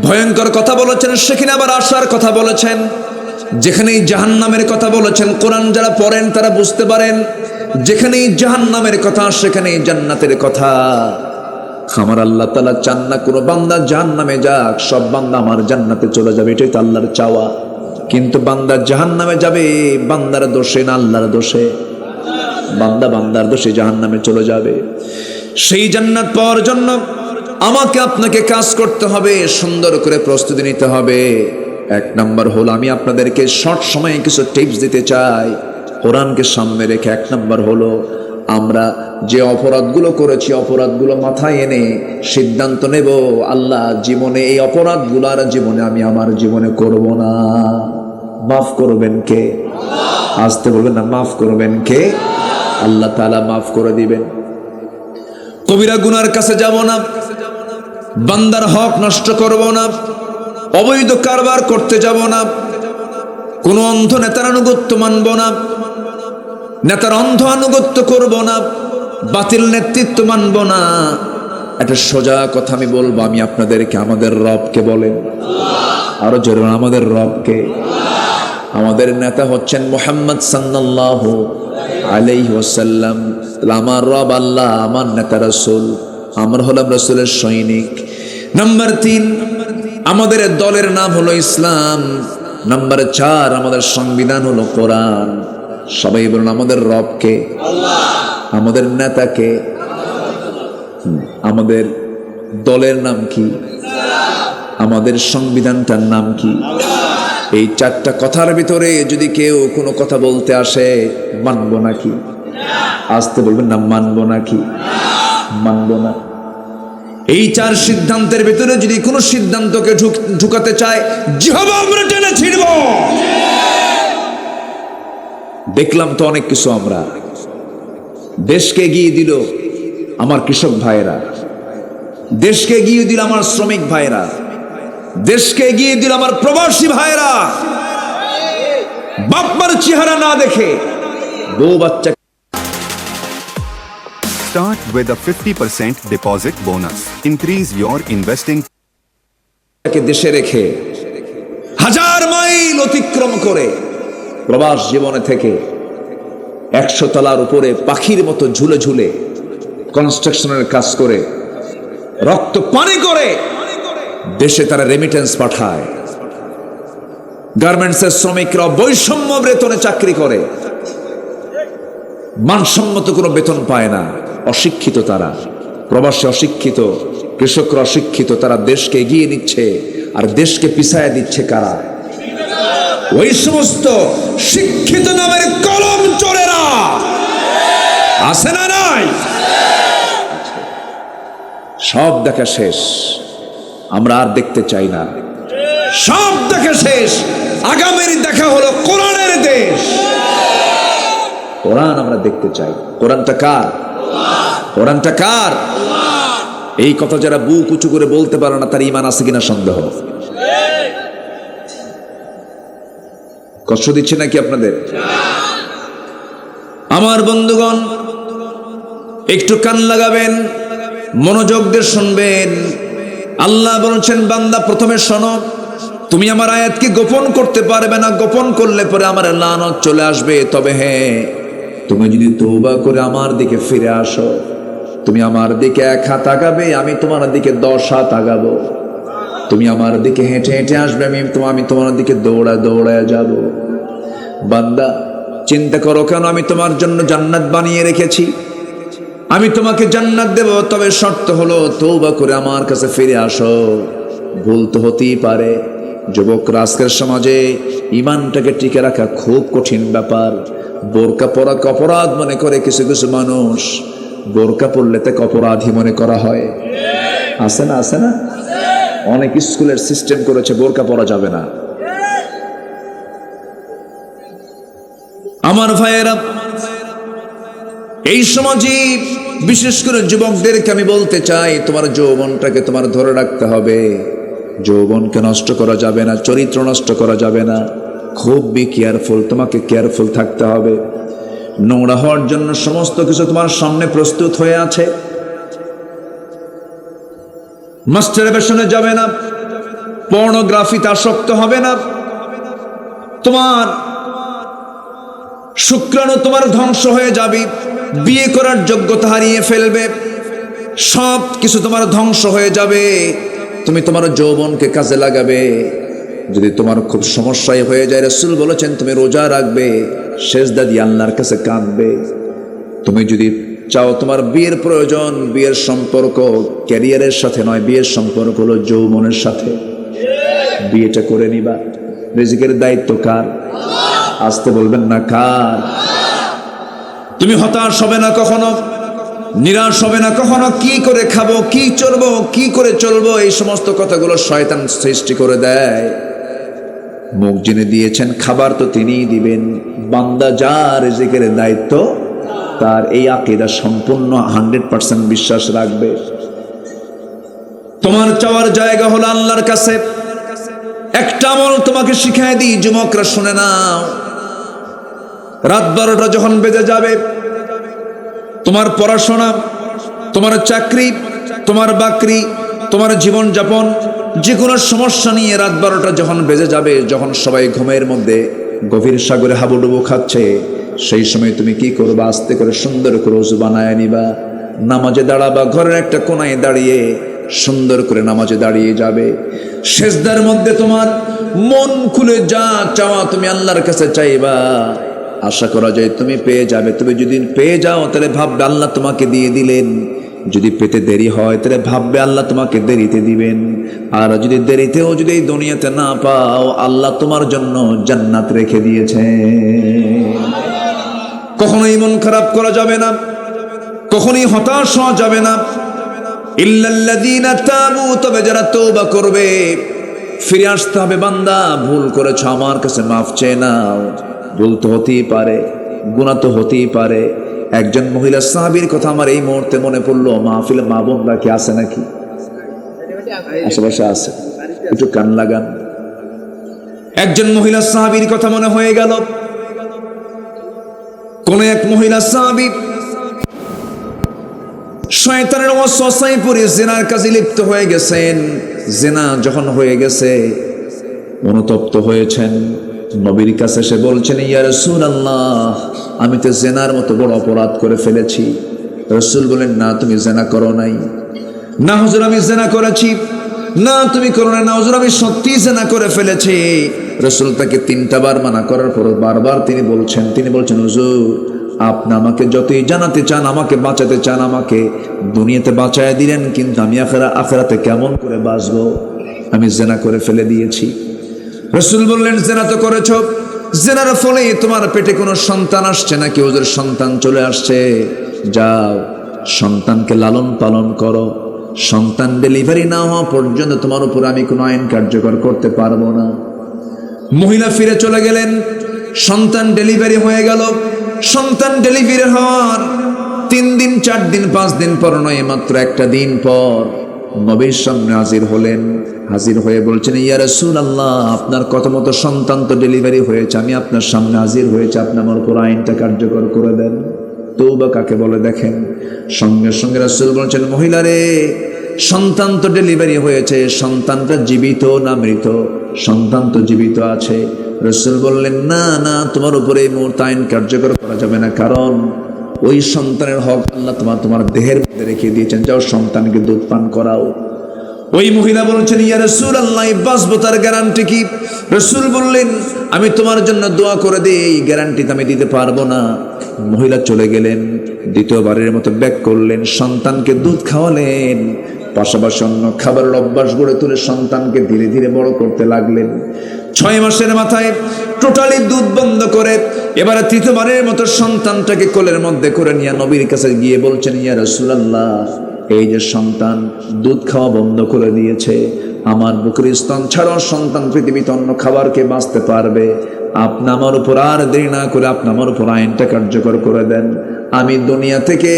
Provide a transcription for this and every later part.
ভয়ঙ্কর কথা বলেছেন, সেখানে আবার আশার কথা বলেছেন। যেখানেই জাহান্নামের কথা বলেছেন, কোরআন যারা পড়েন তারা বুঝতে পারেন, যেখানেই জাহান্নামের কথা সেখানেই জান্নাতের কথা। আমার আল্লাহ তাআলা চান না কোনো বান্দা জাহান্নামে যাক, সব বান্দা আমার জান্নাতে চলে যাবে, এটাই তো আল্লাহর চাওয়া। কিন্তু বান্দা জাহান্নামে যাবে বান্দার দোষে না আল্লাহর দোষে? বান্দার দোষে জাহান্নামে চলে যাবে। সেই জান্নাত পাওয়ার জন্য আমাকে আপনাকে কাজ করতে হবে, সুন্দর করে প্রস্তুতি নিতে হবে। এক নাম্বার হলো, আমি আপনাদেরকে শর্ট সময়ে কিছু টিপস দিতে চাই কোরআনকে সামনে রেখে। এক নাম্বার হলো, আমরা যে অপরাধগুলো করেছি অপরাধগুলো মাথায় এনে সিদ্ধান্ত নেব, আল্লাহ জীবনে এই অপরাধগুলো আর জীবনে আমি আমার জীবনে করব না। মাফ করবেন কে? আসতে বলবেন না, মাফ করবেন কে? আল্লাহ তাআলা মাফ করে দিবেন। কবিরা গুনার কাছে যাব না, বান্দার হক নষ্ট করব না, অবৈধ কারবার করতে যাব না, কোন অন্ধ নেতার আনুগত্য মানব না, নেতার অন্ধ আনুগত্য করব না, বাতিল নেতৃত্ব মানব না। একটা সোজা কথা আমি বলবো, আমি আপনাদেরকে আমাদের রবকে বলেন, আরো জোরে আমাদের রবকে। আমাদের নেতা হচ্ছেন মুহাম্মদ সাল্লাল্লাহু আলাইহি ওয়াসাল্লাম। আমার রব আল্লাহ, আমার নেতা রাসূল, আমরা হলাম রাসূলের সৈনিক। নাম্বার 3, আমাদের দলের নাম হলো ইসলাম। নাম্বার 4, আমাদের সংবিধান হলো কোরআন। সবাই বলুন আমাদের রবকে, আমাদের নেতাকে, আমাদের দলের নাম কি, আমাদের সংবিধানটার নাম কি? এই 4টা কথার ভিতরে যদি কেউ কোনো কথা বলতে আসে, মানবো নাকি? আসতে বলবেন না, মানবো নাকি? মানবো না। এই 4 সিদ্ধান্তের ভিতরে যদি কোনো সিদ্ধান্তকে ঢুকাতে চায়, জিহ্বা আমরা টেনে ছিড়ব। দেখলাম তো অনেক কিছু, আমরা দেশকে এগিয়ে দিল আমার কৃষক ভাইয়েরা, দেশকে এগিয়ে দিল আমার শ্রমিক ভাইয়েরা, দেশকে এগিয়ে দিল আমার প্রবাসী ভাইয়েরা। বাপমার চেহারা না দেখে বউ বাচ্চা। Start with a 50% deposit bonus. Increase your investing. দেশে রেখে হাজার মাইল অতিক্রম করে প্রবাস জীবনে থেকে 100 তলার উপরে পাখির মতো ঝুলে ঝুলে কনস্ট্রাকশনের কাজ করে রক্ত পানি করে দেশে তারা রেমিটেন্স পাঠায়। গার্মেন্টসের শ্রমিকরা বৈষম্য বেতনে চাকরি করে, মানসম্মত কোনো বেতন পায় না, অশিক্ষিত তারা, প্রবাসী অশিক্ষিত, কৃষকরা অশিক্ষিত। তারা দেশকে এগিয়ে নিচ্ছে আর দেশকে পিছায় দিচ্ছে কারা? ওই সমস্ত শিক্ষিত নামের কলম চোরেরা। আছে না নাই? সব দেখা শেষ, আমরা আর দেখতে চাই না। সব দেখা শেষ, আগামীর দেখা হলো কোরআনের দেশ। কোরআন আমরা দেখতে চাই। কোরআনটা কার? কোরআনটা কার? এই কথা যারা বুক উঁচু করে বলতে পারে না, তার ঈমান আছে কিনা সন্দেহ। কষ্ট দিচ্ছে নাকি আপনাদের? আমার বন্ধুগণ, একটু কান লাগাবেন, মনোযোগ দিয়ে শুনবেন। আল্লাহ বলছেন, বান্দা প্রথমে শোনো, তুমি আমার আয়াতকে গোপন করতে পারবে না, গোপন করলে পরে আমার লানত চলে আসবে। তবে হ্যাঁ, তুমি যদি তওবা করে আমার দিকে ফিরে আসো, তুমি আমার দিকে 1 হাত আগাবে, আমি তোমার দিকে 10 হাত আগাবো। তুমি আমার দিকে হেঁটে হেঁটে আসবে, আমি তোমার দিকে দৌড়ায় যাব। বান্দা চিন্তা করো, কেন আমি তোমার জন্য জান্নাত বানিয়ে রেখেছি। আমি তোমাকে জান্নাত দেব, তবে শর্ত হলো তওবা করে আমার কাছে ফিরে আসো। ভুল তো হতেই পারে। যুবকরা আজকের সমাজে ঈমানটাকে টিকে রাখা খুব কঠিন ব্যাপার। বোরকা পরাকে অপরাধ মনে করে কিছু কিছু মানুষ। বোরকা পরলে তাকে অপরাধী মনে করা হয়। আছে না? আছে না? অনেক স্কুলের সিস্টেম করেছে বোরকা পরা যাবে না। আমার ভাইয়েরা, এই সমাজে বিশেষ করে যুবকদেরকে আমি বলতে চাই, তোমার যৌবনটাকে তোমার ধরে রাখতে হবে। যৌবনকে নষ্ট করা যাবে না, চরিত্র নষ্ট করা যাবে না। খুব কেয়ারফুল, তোমাকে কেয়ারফুল থাকতে হবে। নোংরা হওয়ার জন্য সমস্ত কিছু তোমার সামনে প্রস্তুত হয়ে আছে। মাস্টারবেশনে যাবে না, পর্নোগ্রাফিতে আসক্ত হবে না, তোমার শুক্রাণু তোমার ধ্বংস হয়ে যাবে, বিয়ে করার যোগ্যতা হারিয়ে ফেলবে, সব কিছু তোমার ধ্বংস হয়ে যাবে। তুমি তোমার যৌবনকে কাজে লাগাবে। যদি তোমার খুব সমস্যায় হয়ে যায়, রাসূল বলেছেন তুমি রোজা রাখবে, সেজদা দিয়ে আল্লাহর কাছে কাঁদবে। তুমি যদি চাও তোমার বিয়ের প্রয়োজন, বিয়ের সম্পর্ক ক্যারিয়ারের সাথে নয়, বিয়ের সম্পর্ক হলো যৌবনের সাথে, বিয়েটা করে নিবা। রিজিকের দায়িত্ব কার? আসতে বলবেন না কার? তুমি হতাশ হবে না কখনো, নিরাশ হবে না কখনো। কি করে খাবো, কি চলবো, কি করে চলবো, এই সমস্ত কথাগুলো শয়তান সৃষ্টি করে দেয়। মুখ যিনি দিয়েছেন, খাবার তো তিনিই দিবেন। বান্দা যার রিজিকের দায়িত্ব তার, এই আকীদা সম্পূর্ণ 100% বিশ্বাস রাখবে। তোমার চাওয়ার জায়গা হলো আল্লাহর কাছে। একটা আমল তোমাকে শিখায় দিই, যুবকরা শুনে নাও। রাত 12টা যখন বেজে যাবে, তোমার পড়াশোনা, তোমার চাকরি, তোমার বাকরি, তোমার জীবন যাপন, যে কোনো সমস্যা নিয়ে রাত 12টা যখন বেজে যাবে, যখন সবাই ঘুমের মধ্যে গভীর সাগরে হাবুডুবু খাচ্ছে, সেই সময় তুমি কি করবা? আস্তে করে সুন্দর করে ওযু বানায় নিবা, নামাজে দাঁড়াবা। ঘরের একটা কোনায় দাঁড়িয়ে সুন্দর করে নামাজে দাঁড়িয়ে যাবে। সেজদার মধ্যে তোমার মন খুলে যা চাওয়া তুমি আল্লাহর কাছে চাইবা। আশা করা যায় তুমি পেয়ে যাবে। তুমি যদি পেয়ে যাও তাহলে ভাববে আল্লাহ তোমাকে দিয়ে দিলেন। যদি পেতে দেরি হয় তাহলে ভাববে আল্লাহ তোমাকে দেরিতে দিবেন। আর যদি দেরিতেও যদি এই দুনিয়াতে না পাও, আল্লাহ তোমার জন্য জান্নাত রেখে দিয়েছে। কখনোই মন খারাপ করা যাবে না, কখনোই হতাশ হওয়া যাবে না। ইল্লাল্লাযীনা তাবু, তবে যারা তওবা করবে, ফিরে আসতে হবে। বান্দা ভুল করেছো, আমার কাছে মাফ চেয়ে নাও। ভুল তো হতেই পারে, গুনাহ তো হতেই পারে। একজন মহিলা সাহাবীর কথা আমার এই মুহূর্তে মনে পড়লো। মাহফিলে মা বোনরা কি আছে নাকি? আশেপাশে আছে, একটু কান লাগান। একজন মহিলা সাহাবীর কথা মনে হয়ে গেল। কোন এক মহিলা সাহাবী শয়তানের ওয়াসওয়াসায় পড়ে জিনার কাজে লিপ্ত হয়ে গেছেন। জিনা যখন হয়ে গেছে, অনুতপ্ত হয়েছেন। নবীর কাছে এসে বলছেন, ইয়া রাসূলুল্লাহ, আমি তো জিনার মতো বড় অপরাধ করে ফেলেছি। রাসূল বলেন, না তুমি জিনা করো নাই। না হুজুর, আমি জিনা করেছি। না তুমি করো না। না হুজুর, আমি সত্যি জিনা করে ফেলেছি। রাসূল তাকে 3টা বার মানা করার পর বারবার তিনি বলছেন, হুজুর আপনি আমাকে যতই জানাতে চান, আমাকে বাঁচাতে চান, আমাকে দুনিয়াতে বাঁচায় দিলেন, কিন্তু আমি আখিরাতে কেমন করে বাঁচবো? আমি জিনা করে ফেলে দিয়েছি। রাসূল বললেন, জিনা তো করেছো, জিনার ফলে তোমার পেটে কোনো সন্তান আসছে নাকি? হুজুর সন্তান চলে আসছে। যাও সন্তানকে লালন পালন করো। সন্তান ডেলিভারি না হওয়া পর্যন্ত তোমার উপর আমি কোনো আইন কার্যকর করতে পারবো না। মহিলা ফিরে চলে গেলেন। সন্তান ডেলিভারি হয়ে গেল। সন্তান ডেলিভারি হওয়ার 3 দিন 4 দিন 5 দিন পর নয়, মাত্র একটা দিন পর নবীর সামনে হাজির হলেন। হাজির হয়ে বলছেন, ইয়া রাসূলুল্লাহ, আপনার কথা মতো সন্তান তো ডেলিভারি হয়েছে, আমি আপনার সামনে হাজির হয়েছে, আপনি আমার উপর আইনটা কার্যকর করে দেন। তওবা কাকে বলে দেখেন। সঙ্গে সঙ্গে রাসূল বলছেন, মহিলা রে, সন্তান তো ডেলিভারি হয়েছে, সন্তানটা জীবিত না মৃত? সন্তান তো জীবিত আছে। রাসূল বললেন, না না, তোমার উপরে এই মুহূর্তে আইন কার্যকর করা যাবে না, কারণ ওই সন্তানের হক আল্লাহ তোমার দেহের মধ্যে রেখে দিয়েছেন। যাও সন্তানকে দুধ পান করাও। ওই মহিলা বলছেন, ইয়া রাসূলুল্লাহ, বাঁচবো তার গ্যারান্টি কি? রাসূল বললেন, আমি তোমার জন্য দোয়া করে দিই, এই গ্যারান্টি তো আমি দিতে পারবো না। মহিলা চলে গেলেন। দ্বিতীয়বারের মতো ব্যাক করলেন, সন্তানকে দুধ খাওয়ালেন, পাশাপাশি অন্য খাবারের অভ্যাস গড়ে তুলে সন্তানকে ধীরে ধীরে বড় করতে লাগলেন। 6 মাসের মাথায় টোটালি দুধ বন্ধ করে এবারে তৃতীয়বারের মতো সন্তানটাকে কোলের মধ্যে করে নিয়ে নবীর কাছে গিয়ে বলছেন, ইয়া রাসূলুল্লাহ, এই যে সন্তান দুধ খাওয়া বন্ধ করে দিয়েছে, আমার বুকের স্তন ছাড়াও সন্তান পৃথিবীতে অন্য খাবারকে বাঁচতে পারবে। আপনি আমার উপর আর দেরি না করে আপনি আমার উপর আইনটা কার্যকর করে দেন। আমি দুনিয়া থেকে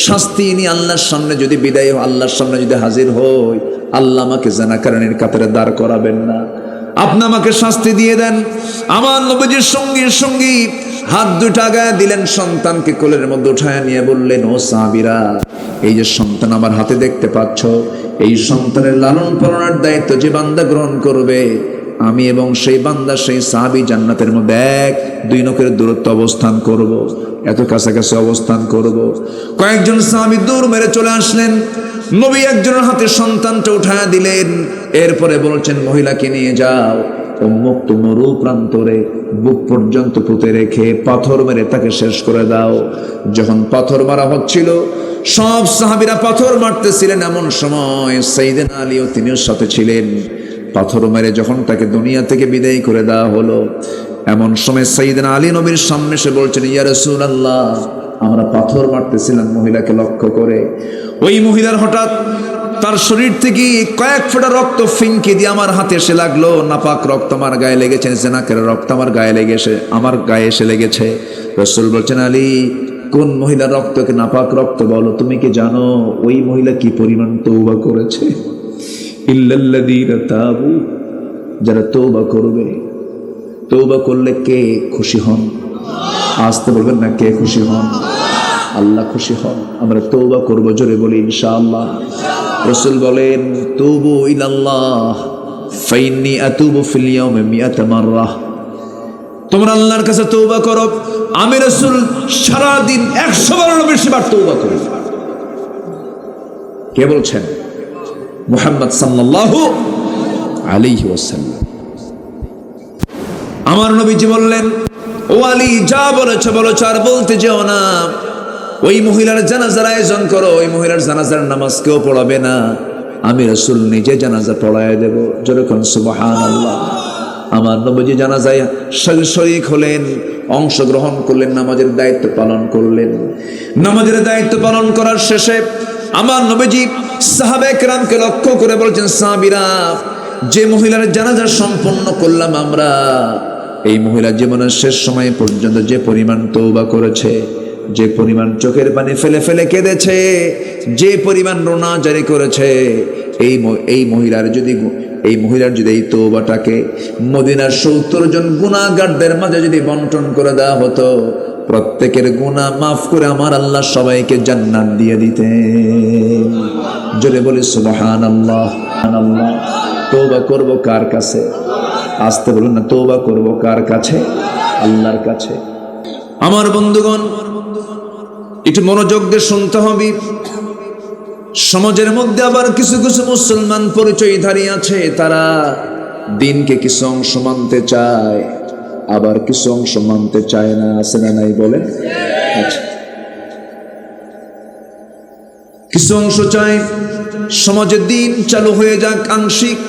শাস্তি নিয়ে আল্লাহর সামনে যদি বিদায়, আল্লাহর সামনে যদি হাজির হই, আল্লাহ আমাকে জানাকারণের কাতারে দাঁড় করাবেন না। আপনি আমাকে শাস্তি দিয়ে দেন। আমার নবীজির সঙ্গী সঙ্গী হাত দুটা গায়ে দিলেন, সন্তানকে কোলের মধ্যে উঠায় নিয়ে বললেন, ও সাহাবীরা, এই যে সন্তান আমার হাতে দেখতে পাচ্ছ, এই সন্তানের লালন পালনের দায়িত্ব যে বান্দা গ্রহণ করবে, আমি এবং সেই বান্দা সেই সাহাবী জান্নাতের মধ্যে 1-2 নখের দূরত্ব অবস্থান করব, এত কাছাকাছি অবস্থান করব। কয়েকজন সাহাবী দূর মেরে চলে আসলেন, নবী একজনের হাতে সন্তানটা উঠায় দিলেন, এরপরে বলছেন, মহিলাকে নিয়ে যাও, উন্মুক্ত মরু প্রান্তরে বুক পর্যন্ত পুঁতে রেখে পাথর মেরে তাকে শেষ করে দাও। যখন পাথর মারা হচ্ছিল, সব সাহাবীরা পাথর মারতেছিলেন, এমন সময় সাইয়েদনা আলীও তিনিও সাথে ছিলেন। পাথর মেরে যখন তাকে দুনিয়া থেকে বিদায় করে দেওয়া হলো, এমন সময় সাইয়েদনা আলী নবীর সামনে এসে বলছেন, ইয়া রাসূলুল্লাহ, আমরা পাথর মারতেছিলাম মহিলাকে লক্ষ্য করে, ওই মহিলার হঠাৎ তার শরীর থেকে কয়েক ফোঁটা রক্ত ফিনকে দিয়ে আমার হাতে এসে লাগলো, নাপাক রক্ত আমার গায়ে লেগেছে, জেনাকের রক্ত আমার গায়ে লেগেছে, আমার গায়ে এসে লেগেছে। রাসূল বলছেন, আলী, কোন মহিলার রক্তকে নাপাক রক্ত বলো? তুমি কি জানো ওই মহিলা কি পরিমাণ তওবা করেছে? ইল্লাল্লাযীনা তাবু, যারা তওবা করবে। তওবা করলে কে খুশি হন? আসতে বলবেন না, কে খুশি হন? আল্লাহ খুশি হন। আমরা তওবা করব, জোরে বলি ইনশাআল্লাহ। রাসূল বলেন, তুবু ইলাল্লাহ ফাইন্নী আতুবু ফিল ইয়াউমি 100 মাররাহ। তোমরা আল্লাহর কাছে তওবা করো, আমি রাসূল সারা দিন 100 বারেরও বেশি বার তওবা করি। কে বলছেন? মুহাম্মদ সাল্লাল্লাহু আলাইহি ওয়াসাল্লাম। আমার নবীজি বললেন, ও আলী, যা বলেছো বলেছো, আর বলতে যেও না। ওই মহিলার জানাজার আয়োজন করো, ওই মহিলার জানাজার নামাজ কেউ পড়াবে না, আমি রাসূল নিজে জানাজা পড়ায় দেব। যেরকম সুবহানাল্লাহ। আমার নবীজি জানাজায় শরীক হলেন, অংশগ্রহণ করলেন, নামাজের দায়িত্ব পালন করলেন। নামাজের দায়িত্ব পালন করার শেষে আমার নবীজি সাহাবায়ে কেরামকে লক্ষ্য করে বলছেন, সাহাবীরা, যে মহিলার জানাজা সম্পন্ন করলাম আমরা, এই মহিলা জীবনের শেষ সময় পর্যন্ত যে পরিমাণ তওবা করেছে, যে পরিমাণ চোখের পানি ফেলে ফেলে কেঁদেছে, যে পরিমাণ রোনা জারি করেছে, এই মহিলার যদি এই তওবাটাকে মদিনার 70 জন গুনাহগারদের মাঝে যদি বন্টন করে দেওয়া হতো, প্রত্যেকের গুনাহ মাফ করে আমার আল্লাহ সবাইকে জান্নাত দিয়ে দিতেন। জোরে বলি সুবহানাল্লাহ। সুবহানাল্লাহ। তওবা করব কার কাছে? আসতে বলুন না, তওবা করব কার কাছে? আল্লাহর কাছে। আমার বন্ধুগণ, একটু মনোযোগ দিয়ে শুনতে হবে। সমাজের মধ্যে আবার কিছু কিছু মুসলমান পরিচয়ধারী আছে, তারা দিনকে কিছু অংশ মানতে চায়, আবার কিছু অংশ মানতে চায় না। আছে না নাই বলেন? আচ্ছা, কিছু অংশ চায় সমাজের দিন চালু হয়ে যাক আংশিক,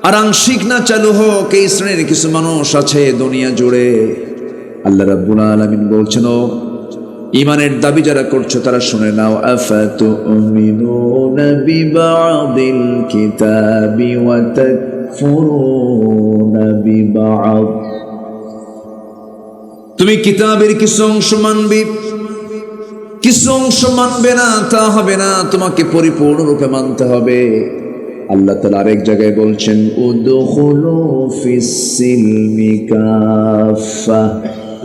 আর আংশিক না চালু হোক, এই শ্রেণীর কিছু মানুষ আছে দুনিয়া জুড়ে। আল্লাহ রাব্বুল আলামিন বলছেন, ঈমানের দাবি যারা করছো তারা শুনে নাও, আফাতুমিনুনা বিবাদিল কিতাবি ওয়া তাকফুরুনা বিবাদ। তুমি কিতাবের কিছু অংশ মানবে, কিছু অংশ মানবে না, তা হবে না, তোমাকে পরিপূর্ণরূপে মানতে হবে। আল্লাহ তাআলা আরেক জায়গায় বলছেন, উদখুলু ফিস সিলমি কাফা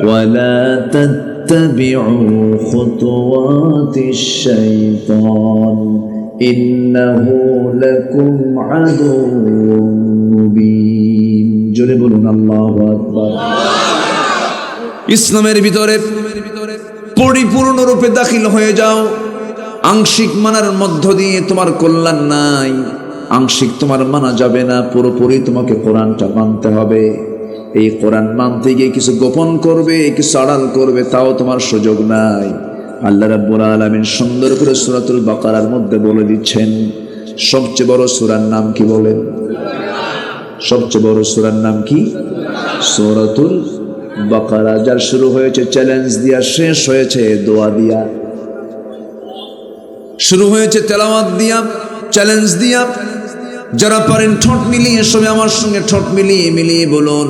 ওয়া লা তাত্তাবিউ খুতুওয়াতিশ শাইতান ইন্নাহু লাকুম আদুউম মুবিন। জোরে বলুন আল্লাহু আকবার। ইসলামের ভিতরে পরিপূর্ণরূপে দাখিল হয়ে যাও। আংশিক মানার মধ্য দিয়ে তোমার কল্যাণ নাই, আংশিক তোমার মানা যাবে না, পুরোপুরি তোমাকে কোরআনটা মানতে হবে। এই কোরআন মানতে গিয়ে কিছু গোপন করবে, কিছু আড়াল করবে, তাও তোমার সুযোগ নাই। আল্লাহ রাব্বুল আলামিন সুন্দর করে সূরাতুল বাকারার মধ্যে বলে দিচ্ছেন, সবচেয়ে বড় সূরার নাম কি বলেন? সবচেয়ে বড় সূরার নাম কি? সূরাতুল বাকারা। যার শুরু হয়েছে চ্যালেঞ্জ দিয়া, শেষ হয়েছে দোয়া দিয়া। শুরু হয়েছে তেলাওয়াত দিয়া, চ্যালেঞ্জ দিয়া। যারা পারেন ঠোঁট মিলিয়ে সবে আমার সঙ্গে ঠোঁট মিলিয়ে মিলিয়ে বলুন,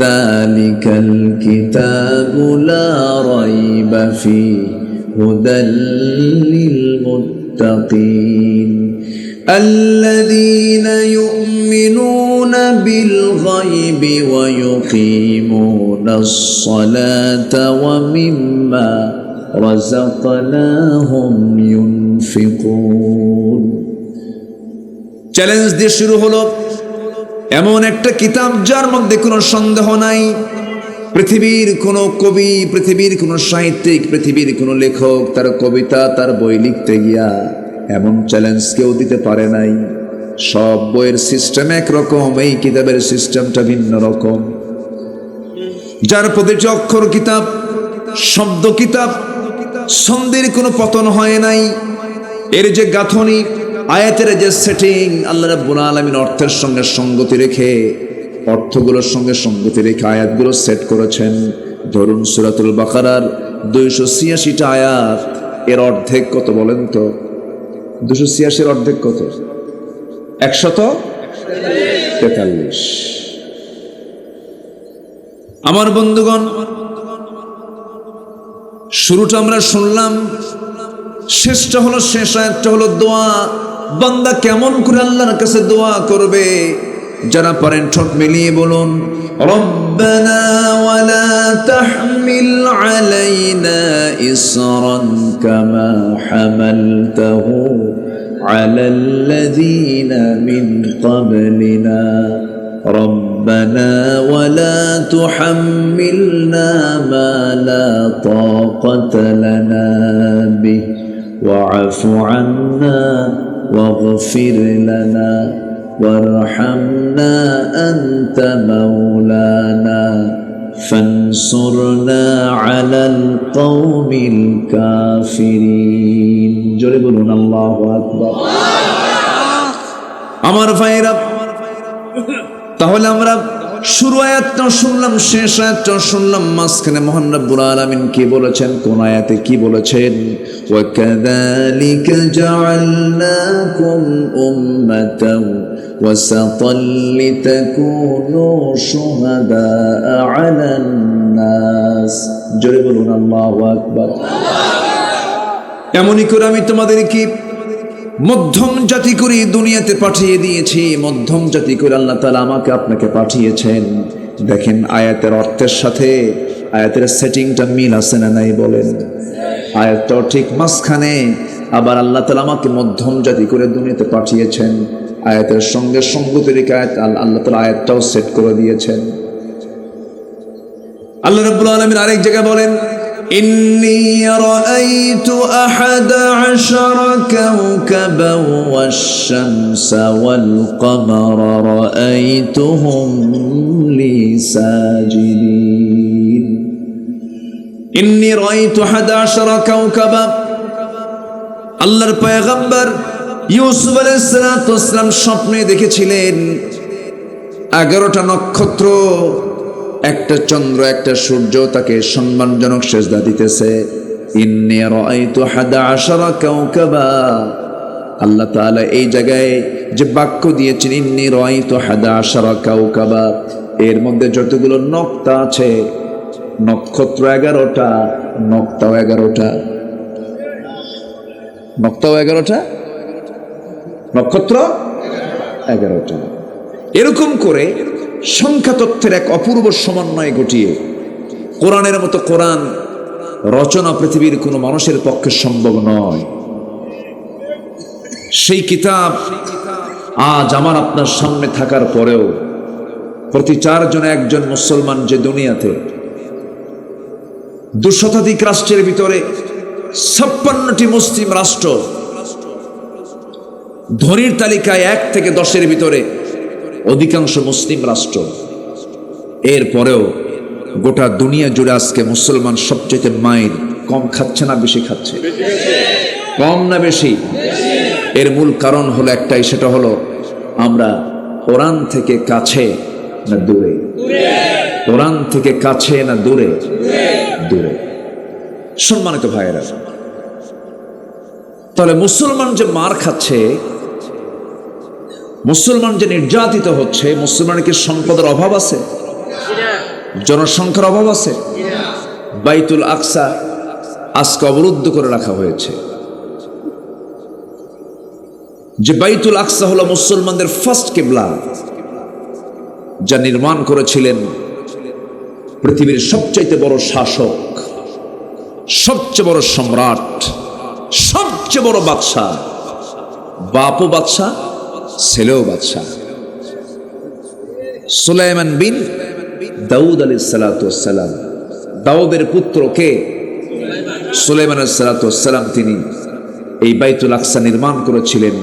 যালিকাল কিতাবু লা রাইবা ফীহি হুদাল লিল মুত্তাকিন আল্লাযীনা ইউমিনুনা بالغيب ويقيمون الصلاة ومما رزقناهم ينفقون চ্যালেঞ্জ দিয়ে শুরু হলো এমন একটা কিতাব যার মধ্যে কোনো সন্দেহ নাই পৃথিবীর কোনো কবি পৃথিবীর কোনো সাহিত্যিক পৃথিবীর কোনো লেখক তার কবিতা তার বই লিখতে গিয়া এমন চ্যালেঞ্জ কেউ দিতে পারে নাই সব বইয়ের সিস্টেম একরকম এই কিতাবের সিস্টেমটা ভিন্ন রকম যার প্রতিটি অক্ষর কিতাব শব্দ কিতাব ছন্দের কোনো পতন হয় নাই এর যে গাঁথনি আয়াতের যে সেটিং আল্লাহ রাব্বুল আলামিন অর্থের সঙ্গে সঙ্গতি রেখে অর্থগুলোর সঙ্গে সঙ্গতি রেখে আয়াতগুলো সেট করেছেন ধরুন সূরাতুল বাকারার 286টা আয়াত এর অর্ধেক কত বলেন তো 286 এর অর্ধেক কত 143 আমার বন্ধুগণ শুরুটা আমরা শুনলাম শেষটা হলো শেষ আয়াতটা হলো দোয়া বান্দা কেমন করে আল্লাহর কাছে দোয়া করবে যারা পারেন ঠোঁট মিলিয়ে বলুন রব্বানা ওয়ালা তাহমিল আলাইনা ইসরান কামা হামালতাহু আলাল্লাযীনা মিন ক্বাবলিনা ربنا ولا تحملنا ما لا طاقة لنا به واعف عنا واغفر لنا وارحمنا أنت مولانا فانصرنا على القوم الكافرين جربون الله أكبر আমার ভাইরা তাহলে আমরা শুরু আয়াতটা শুনলাম শেষ আয়াতটা শুনলাম মাঝখানে মহান রব্বুল আলামিন কি বলেছেন কোন আয়াতে কি বলেছেন ওয়া কাযালিকা জাআলনাকুম উম্মাতাও ওয়াসাতাল লিতাকুনু শুহাদাআ আলান নাস জোরে বলুন আল্লাহু আকবার এমনই করে আমি তোমাদেরকে মধ্যম জাতি করে দুনিয়াতে পাঠিয়ে দিয়েছি মধ্যম জাতি করে আল্লাহ তাআলা আমাকে আপনাকে পাঠিয়েছেন দেখেন আয়াতের অর্থের সাথে আয়াতের সেটিংটা মিল আছে না নাই বলেন আয়াতটাও ঠিক মাঝখানে আবার আল্লাহ তাআলা আমাকে মধ্যম জাতি করে দুনিয়াতে পাঠিয়েছেন আয়াতের সঙ্গে সঙ্গতি রেখে আল্লাহ তাআলা আয়াতটাও সেট করে দিয়েছেন আল্লাহ রাব্বুল আলামিন আরেক জায়গায় বলেন إني رأيت 11 كوكبا والشمس والقمر رأيتهم لي ساجدين إني رأيت 11 كوكبا আল্লাহর পয়গম্বর ইউসুফ আলাইহিস সালাম স্বপ্নে দেখেছিলেন 11টা নক্ষত্র একটা চন্দ্র একটা সূর্য তাকে সম্মানজনক সেজদা দিতেছে ইন্নী রাআইতু 11 কাওকাবা আল্লাহ তাআলা এই জায়গায় যে বাক্য দিয়েছেন ইন্নী রাআইতু 11 কাওকাবা এর মধ্যে যতগুলো নক্তা আছে নক্ষত্র 11টা নক্তাও 11টা নক্তাও 11টা নক্ষত্র 11টা এরকম করে সংখ্যা তথ্যের এক অপূর্ব সমন্বয় ঘটিয়ে কোরআনের মতো কোরআন রচনা পৃথিবীর কোনো মানুষের পক্ষে সম্ভব নয় সেই কিতাব আজ আমার আপনার সামনে থাকার পরেও প্রতি 4 জনে একজন মুসলমান যে দুনিয়াতে 200 রাষ্ট্রের ভিতরে 56টি মুসলিম রাষ্ট্র ধনীর তালিকায় 1 থেকে 10-এর ভিতরে অধিকাংশ মুসলিম রাষ্ট্র এরপরেও গোটা দুনিয়া জুড়ে আজকে মুসলমান সবচেয়ে মাইর কম খাচ্ছে না বেশি খাচ্ছে কম না বেশি এর মূল কারণ হলো একটাই সেটা হলো আমরা কোরআন থেকে কাছে না দূরে কোরআন থেকে কাছে না দূরে দূরে সম্মানিত ভাইয়েরা তাহলে মুসলমান যে মার খাচ্ছে মুসলমান যে নির্যাতিত হচ্ছে মুসলমানের কি সম্পদের অভাব আছে জনসংখ্যার অভাব আছে বাইতুল আকসা আজকে অবরুদ্ধ করে রাখা হয়েছে যে বাইতুল আকসা হলো মুসলমানদের ফার্স্ট কিবলা যা নির্মাণ করেছিলেন পৃথিবীর সবচাইতে বড় শাসক, সবচেয়ে বড় সম্রাট, সবচেয়ে বড় বাদশাহ, বাপও বাদশাহ, ছেলেও বাদশাহ, সুলাইমান বিন দাউদ আলাইহিস সালাতু ওয়াস সালাম। দাউদের পুত্র কে? সুলাইমান আলাইহিস সালাতু ওয়াস সালাম। তিনি এই বাইতুল আকসা নির্মাণ করেছিলেন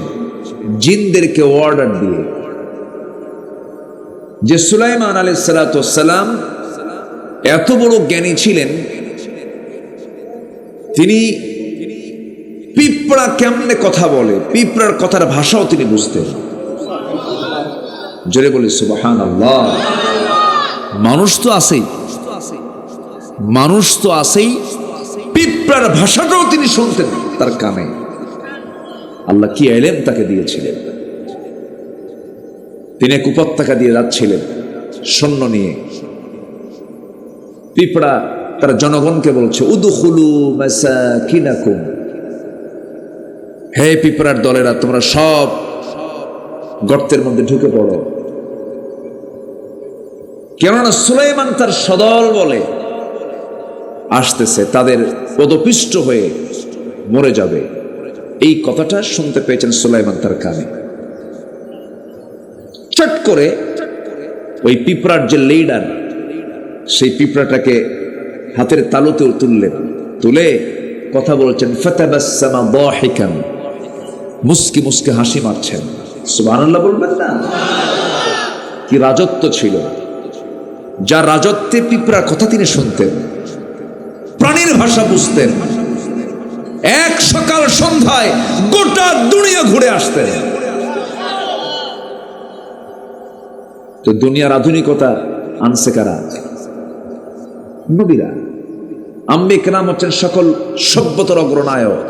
জিনদেরকে অর্ডার দিয়ে, যে সুলাইমান আলাইহিস সালাতু ওয়াস সালাম এত বড় জ্ঞানী ছিলেন, তিনি পিঁপড়া কেমনে কথা বলে, পিঁপড়ার কথার ভাষাও তিনি বুঝতেন। জোরে বলি সুবহানাল্লাহ। মানুষ তো আছেই, মানুষ তো আছেই, পিঁপড়ার ভাষাটাও তিনি শুনতেন তার কানে। আল্লাহ কি ইলম তাকে দিয়েছিলেন। তিনি এক উপত্যকা দিয়ে যাচ্ছিলেন সৈন্য নিয়ে। পিঁপড়া তার জনগণকে বলছে, উদখুলু মাসাকিনাকুম, হে পিঁপড়ার দলেরা, তোমরা সব গর্তের মধ্যে ঢুকে পড়ো। কেননা সুলাইমান তার সদল বলে আসতেছে, তাদের পদপিষ্ট হয়ে মরে যাবে। এই কথাটা শুনতে পেয়েছেন সুলাইমান তার কানে। চট করে ওই পিঁপড়ার যে লিডার, সেই পিঁপড়াটাকে হাতের তালুতে তুললেন, তুলে কথা বলছেন, ফাতাবাসসামা দাহিকান, মুস্কি মুস্কি হাসি মারছেন। সুবহানাল্লাহ বলবেন না? কি রাজত্ব ছিল! যার রাজত্বে পিঁপড়ার কথা তিনি শুনতেন, প্রাণীর ভাষা বুঝতেন, এক সকাল সন্ধ্যায় গোটা দুনিয়া ঘুরে আসতেন। তো দুনিয়ার আধুনিকতা আনছে কারা? নবীরা। আম্বিয়া কেরাম হচ্ছেন সকল সভ্যতার অগ্রনায়ক।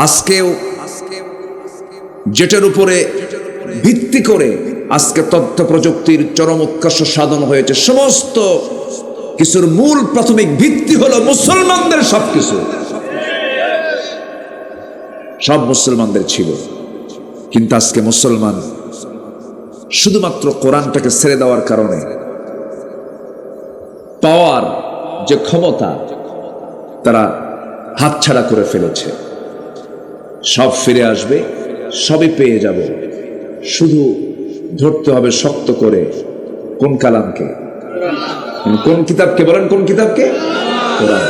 আজকেও যেটার উপরে ভিত্তি করে আজকে তথ্য প্রযুক্তির চরম উৎকর্ষ সাধন হয়েছে, সমস্ত কিছুর মূল প্রাথমিক ভিত্তি হলো মুসলমানদের সবকিছু। সব মুসলমানদের ছিল, কিন্তু আজকে মুসলমান শুধুমাত্র কোরআনটাকে ছেড়ে দেওয়ার কারণে পাওয়ার যে ক্ষমতা তারা হাতছাড়া করে ফেলেছে। সব ফিরে আসবে, সবই পেয়ে যাব, শুধু ধরতে হবে শক্ত করে কোন কালামকে, কোন কিতাবকে। বলেন কোন কিতাবকে? কোরআন।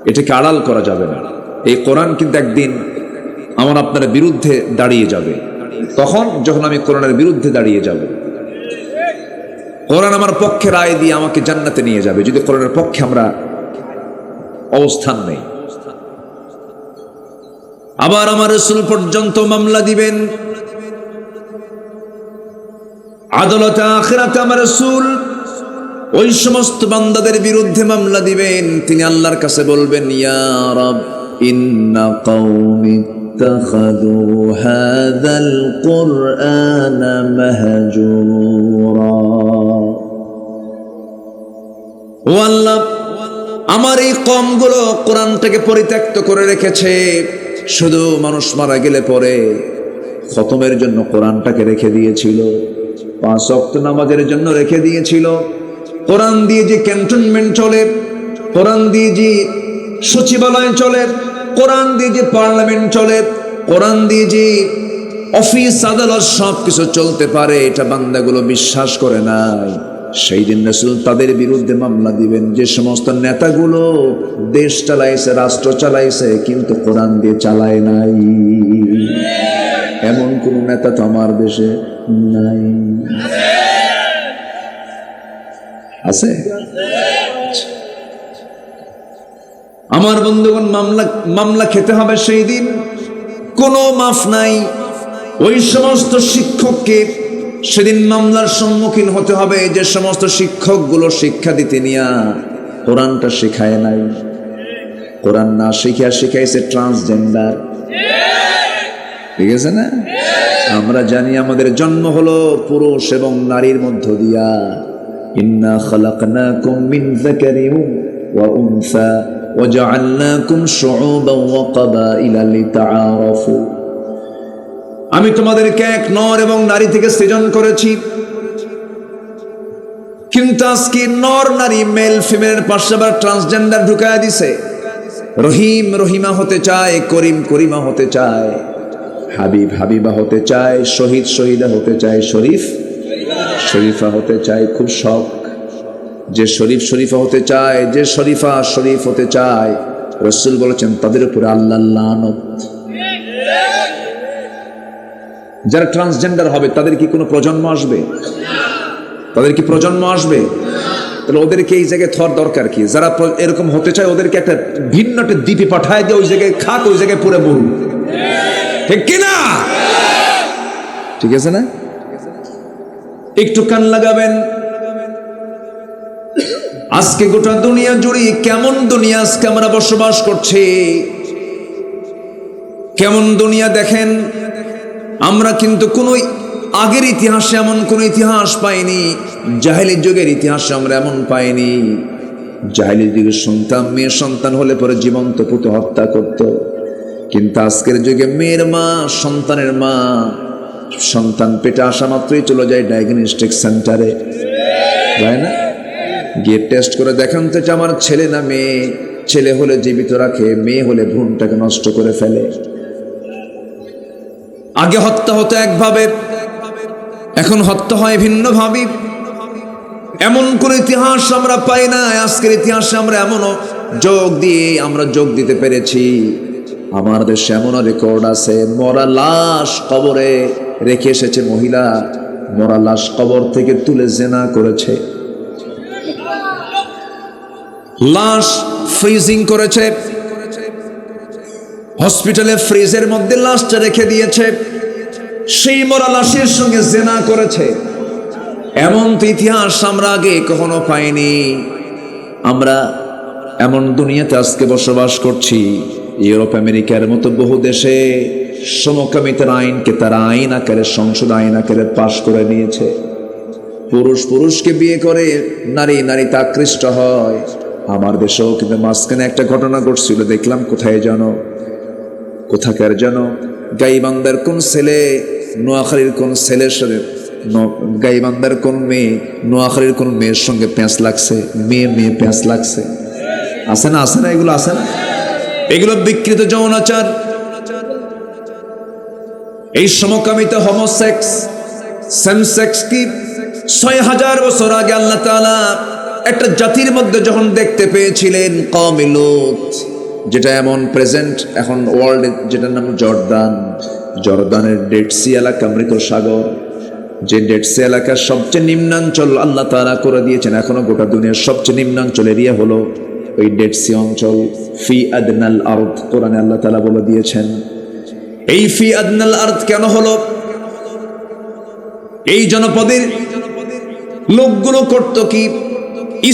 এটাকে আড়াল করা যাবে না। এই কোরআন কিন্তু একদিন আমার আপনার বিরুদ্ধে দাঁড়িয়ে যাবে। তখন যখন আমি কোরআনের বিরুদ্ধে দাঁড়িয়ে যাব, কোরআন আমার পক্ষে রায় দিয়ে আমাকে জান্নাতে নিয়ে যাবে, যদি কোরআনের পক্ষে আমরা অবস্থান নেই। আবার আমার রাসূল পর্যন্ত মামলা দিবেন আদালতে আখিরাতে। আমার রাসূল ওই সমস্ত বান্দাদের বিরুদ্ধে মামলা দিবেন, তিনি আল্লাহর কাছে বলবেন, ইয়া রাব ইন্না কওমি ইত্তাখাযু হাযাল কুরআনা মাহজুরা। ও আল্লাহ, আমার এই কওমগুলো কোরআনটাকে পরিত্যক্ত করে রেখেছে। শুধু মানুষ মারা গেলে পরে খতমের জন্য কোরআনটাকে রেখে দিয়েছিল, 5 ওয়াক্ত নামাজের জন্য রেখে দিয়েছিল। কোরআন দিয়ে যে ক্যান্টনমেন্ট চলে, কোরআন দিয়ে যে সচিবালয় চলে, কোরআন দিয়ে যে পার্লামেন্ট চলে, কোরআন দিয়ে যে অফিস আদালত সব কিছু চলতে পারে, এটা বান্দাগুলো বিশ্বাস করে নাই। সেই দিন রাসূল তাদের বিরুদ্ধে মামলা দিবেন, যে সমস্ত নেতাগুলো দেশ চালাইছে, রাষ্ট্র চালাইছে, কিন্তু কোরআন দিয়ে চালায় নাই। এমন কোন নেতা তো আমার দেশে নাই। আছে? আমার বন্ধুগণ, মামলা খেতে হবে সেই দিন, কোনো মাফ নাই। ওই সমস্ত শিক্ষককে সেদিন মামলার সম্মুখীন হতে হবে, যে সমস্ত শিক্ষকগুলো শিক্ষা দিতে নিয়া কোরআনটা শেখায় নাই, কোরআন না শিখিয়া শিখাইছে ট্রান্সজেন্ডার। ঠিক আছে না? আমরা জানি আমাদের জন্ম হলো পুরুষ এবং নারীর মধ্য দিয়া। ইন্না খালাকনাকুম মিন যাকারিন ওয়া উনসা ওয়া জাআলনাকুম শুউবান ওয়া ক্বাবাইলা লিতাআরাফু। আমি তোমাদেরকে এক নর এবং নারী থেকে সৃজন করেছি, কিন্তু আজকে নর নারী মেল ফিমেলের পাশে আবার ট্রান্সজেন্ডার ঢুকায় দিছে। রহিম রহিমা হতে চায়, করিম করিমা হতে চায়, হাবিব হাবিবা হতে চায়, শহীদ শহীদা হতে চায়, শরীফ শরীফা হতে চায়। খুব শখ, যে শরীফ শরীফা হতে চায়, যে শরীফা শরীফ হতে চায়, রাসূল বলেছেন তাদের উপরে আল্লাহর লানত। যারা ট্রান্সজেন্ডার হবে তাদের কি কোনো প্রজন্ম আসবে? তাদের কি প্রজন্ম আসবে? তাহলে ওদেরকে এই জায়গায় থর দরকার কি? যারা এরকম হতে চায় ওদেরকে একটা ভিন্ন একটা দ্বীপে পাঠায় দিয়ে ওই জায়গায় খাক, ওই জায়গায় পুরো মরুন, ঠিক কিনা? ঠিক আছে না? একটু কান লাগাবেন। আজকে গোটা দুনিয়া জুড়ে কেমন দুনিয়া আজকে আমরা বসবাস করছি, কেমন দুনিয়া দেখেন। আমরা কিন্তু কোনো আগের ইতিহাসে এমন কোনো ইতিহাস পাইনি, জাহেলি যুগের ইতিহাসে আমরা এমন পাইনি। জাহেলি যুগের সন্তান মেয়ে সন্তান হলে পরে জীবন্ত পুঁতে হত্যা করত, কিন্তু আজকের যুগে মেয়ের মা, সন্তানের মা, সন্তান পেটে আসা মাত্রই চলে যায় ডায়াগনস্টিক সেন্টারে, যায় না? গিয়ে টেস্ট করে দেখান তো আমার ছেলে না মেয়ে। ছেলে হলে জীবিত রাখে, মেয়ে হলে ভ্রূণটাকে নষ্ট করে ফেলে। আগে হত্যা হতো একভাবে, এখন হত্যা হয় ভিন্নভাবে। এমন কোন ইতিহাস আমরা পাই না। আজকের ইতিহাসে আমরা এমনও যোগ দিতে পেরেছি। আমার দেশে এমনও রেকর্ড আছে, মরা লাশ কবরে রেখে এসেছে মহিলা, মরা লাশ কবর থেকে তুলে জেনা করেছে, লাশ ফ্রিজিং করেছে, হসপিটালে ফ্রিজের মধ্যে লাশটা রেখে দিয়েছে, সেই মরা লাশের সঙ্গে জেনা করেছে। এমন তো ইতিহাস আমরা আগে কখনো পাইনি। আমরা এমন দুনিয়াতে আজকে বসবাস করছি। ইউরোপ আমেরিকার মতো বহু দেশে সমকামিতার আইনকে তারা আইন আকারে, সংসদ আইন আকারে পাশ করে নিয়েছে। পুরুষ পুরুষকে বিয়ে করে, নারী নারীতে আকৃষ্ট হয়। আমার দেশেও কিন্তু মাঝখানে একটা ঘটনা ঘটছিল, দেখলাম কোথাকার যেন গাইবান্ধার কোন ছেলে নোয়াখালীর কোন ছেলের সাথে, গাইবান্ধার কোন মেয়ে নোয়াখালীর কোন মেয়ের সঙ্গে প্যাঁচ লাগছে, মেয়ে প্যাঁচ লাগছে। আছে না এগুলো আছে না? এগুলো বিকৃত যৌনাচার। এই সমকামিতা, হোমোসেক্স, সেম সেক্স কি ৬০০০ বছর আগে আল্লাহ তাআলা একটা জাতির মধ্যে যখন দেখতে পেয়েছিলেন, কওমে লূত, যেটা এমন প্রেজেন্ট এখন ওয়ার্ল্ডে, যেটার নাম জর্দানের ডেড সি এলাকা, মৃত সাগর, যে ডেড সি এলাকার সবচেয়ে নিম্নাঞ্চল আল্লাহ তাআলা করে দিয়েছেন। এখনো গোটা দুনিয়ার সবচেয়ে নিম্নাঞ্চল এরিয়া হলো ওই ডেড সি অঞ্চল। ফি আদনাল আরদ, কোরআনে আল্লাহ তাআলা বলে দিয়েছেন। এই ফি আদনাল আরদ কেন হলো? এই জনপদের লোকগুলো করত কি,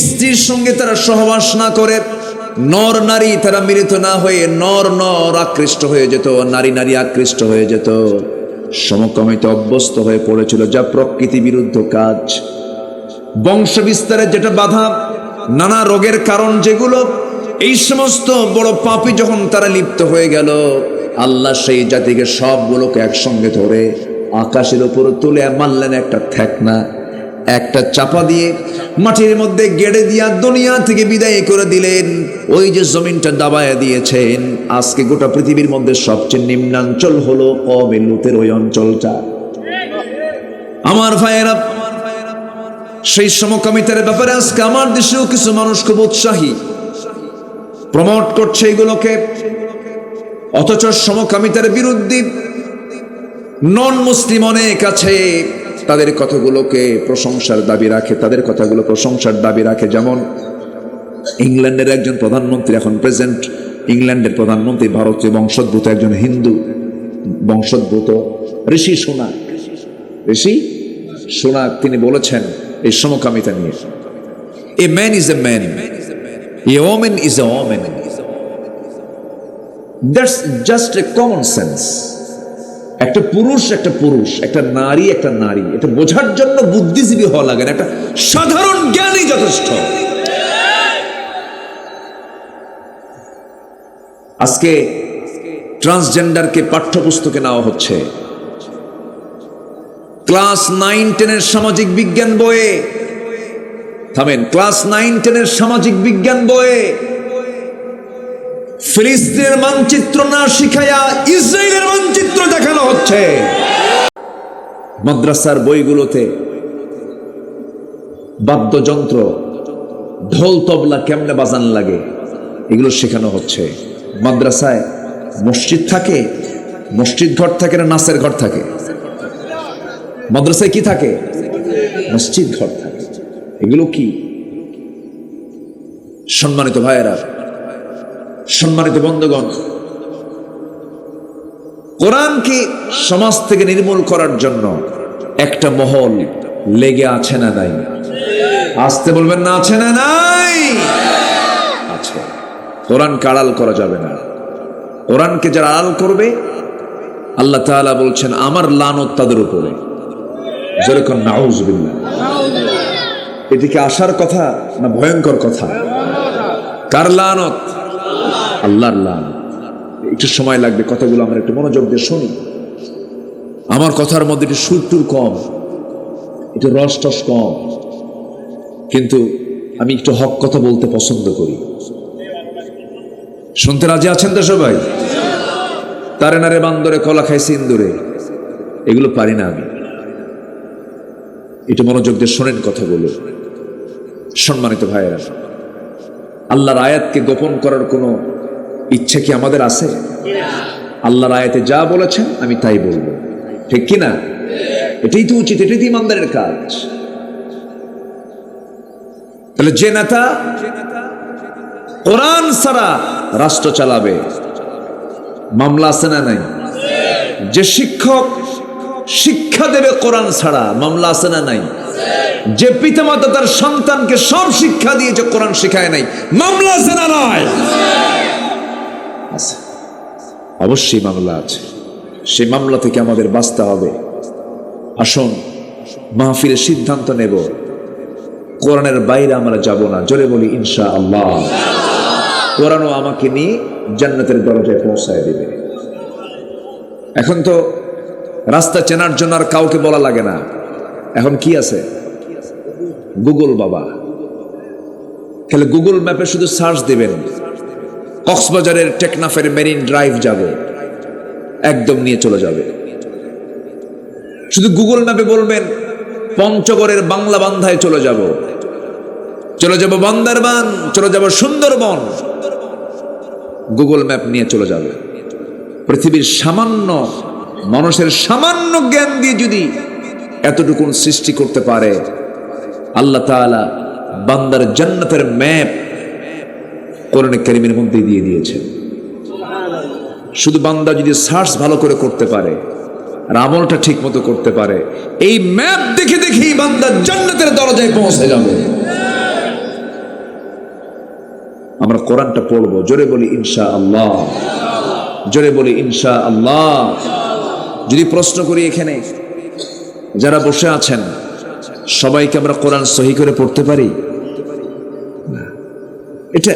স্ত্রীর সঙ্গে তারা সহবাস না করে, নর নারী তারা মিলিত না হয়ে নর আকৃষ্ট হয়ে যেত, নারী আকৃষ্ট হয়ে যেত। সমকামিতে অভ্যস্ত হয়ে পড়েছিল, যা প্রকৃতি বিরুদ্ধ কাজ। বংশ বিস্তারের যেটা বাধা, নানা রোগের কারণ যেগুলো, এই সমস্ত বড় পাপী যখন তারা লিপ্ত হয়ে গেল, আল্লাহ সেই জাতিকে সবগুলোকে একসঙ্গে ধরে আকাশের উপরে তুলে মারলেন একটা ঠেকনা, একটা চাপা দিয়ে মাটির মধ্যে গেড়ে দিয়া দুনিয়া থেকে বিদায় করে দিলেন। ওই যে জমিনটা দাবায় দিয়েছেন, আজকে গোটা পৃথিবীর মধ্যে সবচেয়ে নিম্নাঞ্চল হলো কওমে লূতের ওই অঞ্চলটা। আমার ভাইয়েরা, সেই সমকামিতার ব্যাপারে আজকে আমার দেশেও কিছু মানুষ খুব উৎসাহী, প্রমোট করছে এগুলোকে। অথচ সমকামিতার বিরুদ্ধে নন মুসলিম অনেক আছে, তাদের কথাগুলোকে প্রশংসার দাবি রাখে, যেমন ইংল্যান্ডের একজন প্রধানমন্ত্রী, এখন প্রেজেন্ট ইংল্যান্ডের প্রধানমন্ত্রী ভারতীয় বংশোদ্ভূত, একজন হিন্দু বংশোদ্ভূত, ঋষি সোনাক, তিনি বলেছেন এই সমকামিতা নিয়ে, a man is a man, A women is a women, that's just a common sense. একটা পুরুষ, একটা নারী, এটা বোঝার জন্য বুদ্ধিজীবী হওয়া লাগে না, একটা সাধারণ জ্ঞানই যথেষ্ট। আজকে ট্রান্সজেন্ডারকে পাঠ্যপুস্তকে নেওয়া হচ্ছে, ক্লাস 9-10 সামাজিক বিজ্ঞান বইয়ে, থামেন, ক্লাস 9-10 সামাজিক বিজ্ঞান বইয়ে ফিলিস্তিনের মানচিত্র না শিখাইয়া ইসরায়েলের মানচিত্র দেখানো হচ্ছে। মাদ্রাসার বইগুলোতে বাদ্যযন্ত্র, ঢোল তবলা কেমনে বাজান লাগে এগুলো শেখানো হচ্ছে। মাদ্রাসায় মসজিদ থাকে, মসজিদ ঘর থাকে না নাচের ঘর থাকে? মাদ্রাসায় কি থাকে? মসজিদ ঘর থাকে। এগুলো কি? সম্মানিত ভাইয়েরা, সম্মানিত বন্ধুগণ, কোরআনকে সমাজ থেকে নির্মূল করার জন্য একটা মহল লেগে আছে না নাই? আসতে বলবেন না, আছে না নাই? আছে। কোরআনকে আড়াল করা যাবে না। কোরআনকে যারা আড়াল করবে, আল্লাহ তাআলা বলছেন আমার লানত তাদের উপরে। যেরকম নাউজুবিল্লাহ। এদিকে আসার কথা না ভয়ঙ্কর কথা? কার লানত? আল্লাহর লানত। একটু সময় লাগবে, কথাগুলো আমরা একটু মনোযোগ দিয়ে শুনি। আমার কথার মধ্যে একটু সুর টুর কম, একটু রস টস কম, কিন্তু আমি একটু হক কথা বলতে পছন্দ করি। শুনতে রাজি আছেন তো সবাই? তারে নারে বান্দরে কলা খাইছি ইন্দুরে, এগুলো পারি না আমি। একটু মনোযোগ দিয়ে শোনেন কথাগুলো। সম্মানিত ভাইয়েরা, আল্লাহর আয়াতকে গোপন করার কোনো ইচ্ছে কি আমাদের আছে? আল্লাহর আয়াতে যা বলেছেন আমি তাই বলবো, ঠিক কি না? এটাই তো উচিত, এটাই তো ইমানদারের কাজ। তাহলে যে নেতা কোরআন ছাড়া রাষ্ট্র চালাবে, মামলা আছে না নাই? যে শিক্ষক শিক্ষা দেবে কোরআন ছাড়া, মামলা আছে না নাই? যে পিতামাতা তার সন্তানকে সব শিক্ষা দিয়েছে, কোরআন শিখায় নাই, মামলা আছে না নাই? আছে, অবশ্যই মামলা আছে। সেই মামলা থেকে আমাদের বাঁচতে হবে। আসুন মাহফিলের সিদ্ধান্ত নেব, কোরআনের বাইরে আমরা যাব না। জোরে বলি ইনশাআল্লাহ। কোরআনও আমাকে নিয়ে জান্নাতের দরজায় পৌঁছায় দিবে। এখন তো রাস্তা চেনার জন্য আর কাউকে বলা লাগে না। এখন কি আছে? গুগল বাবা। তাহলে গুগল ম্যাপে শুধু সার্চ দিবেন, কক্সবাজারের টেকনাফের মেরিন ড্রাইভ যাবে, একদম নিয়ে চলে যাবে। শুধু গুগল ম্যাপে বলবেন পঞ্চগড়ের বাংলা বান্ধায় চলে যাব, চলে যাব বান্দরবান, চলে যাব সুন্দরবন, গুগল ম্যাপ নিয়ে চলে যাবে। পৃথিবীর সামান্য মানুষের সামান্য জ্ঞান দিয়ে যদি এতটুকু সৃষ্টি করতে পারে, আল্লাহ তাআলা বান্দার জান্নাতের ম্যাপ কোরআনে কারীমের মধ্যে দিয়ে দিয়েছেন। শুধু বান্দা যদি সার্চ ভালো করে করতে পারে আর আমলটা ঠিক মতো করতে পারে, এই ম্যাপ দেখে দেখেই বান্দা জান্নাতের দরজায় পৌঁছে যাবে। আমরা কোরআনটা পড়বো, জোরে বলি ইনশাআল্লাহ, জোরে বলি ইনশাআল্লাহ। যদি প্রশ্ন করি এখানে যারা বসে আছেন সবাইকে আমরা কোরআন সহি করে পড়তে পারি? এটা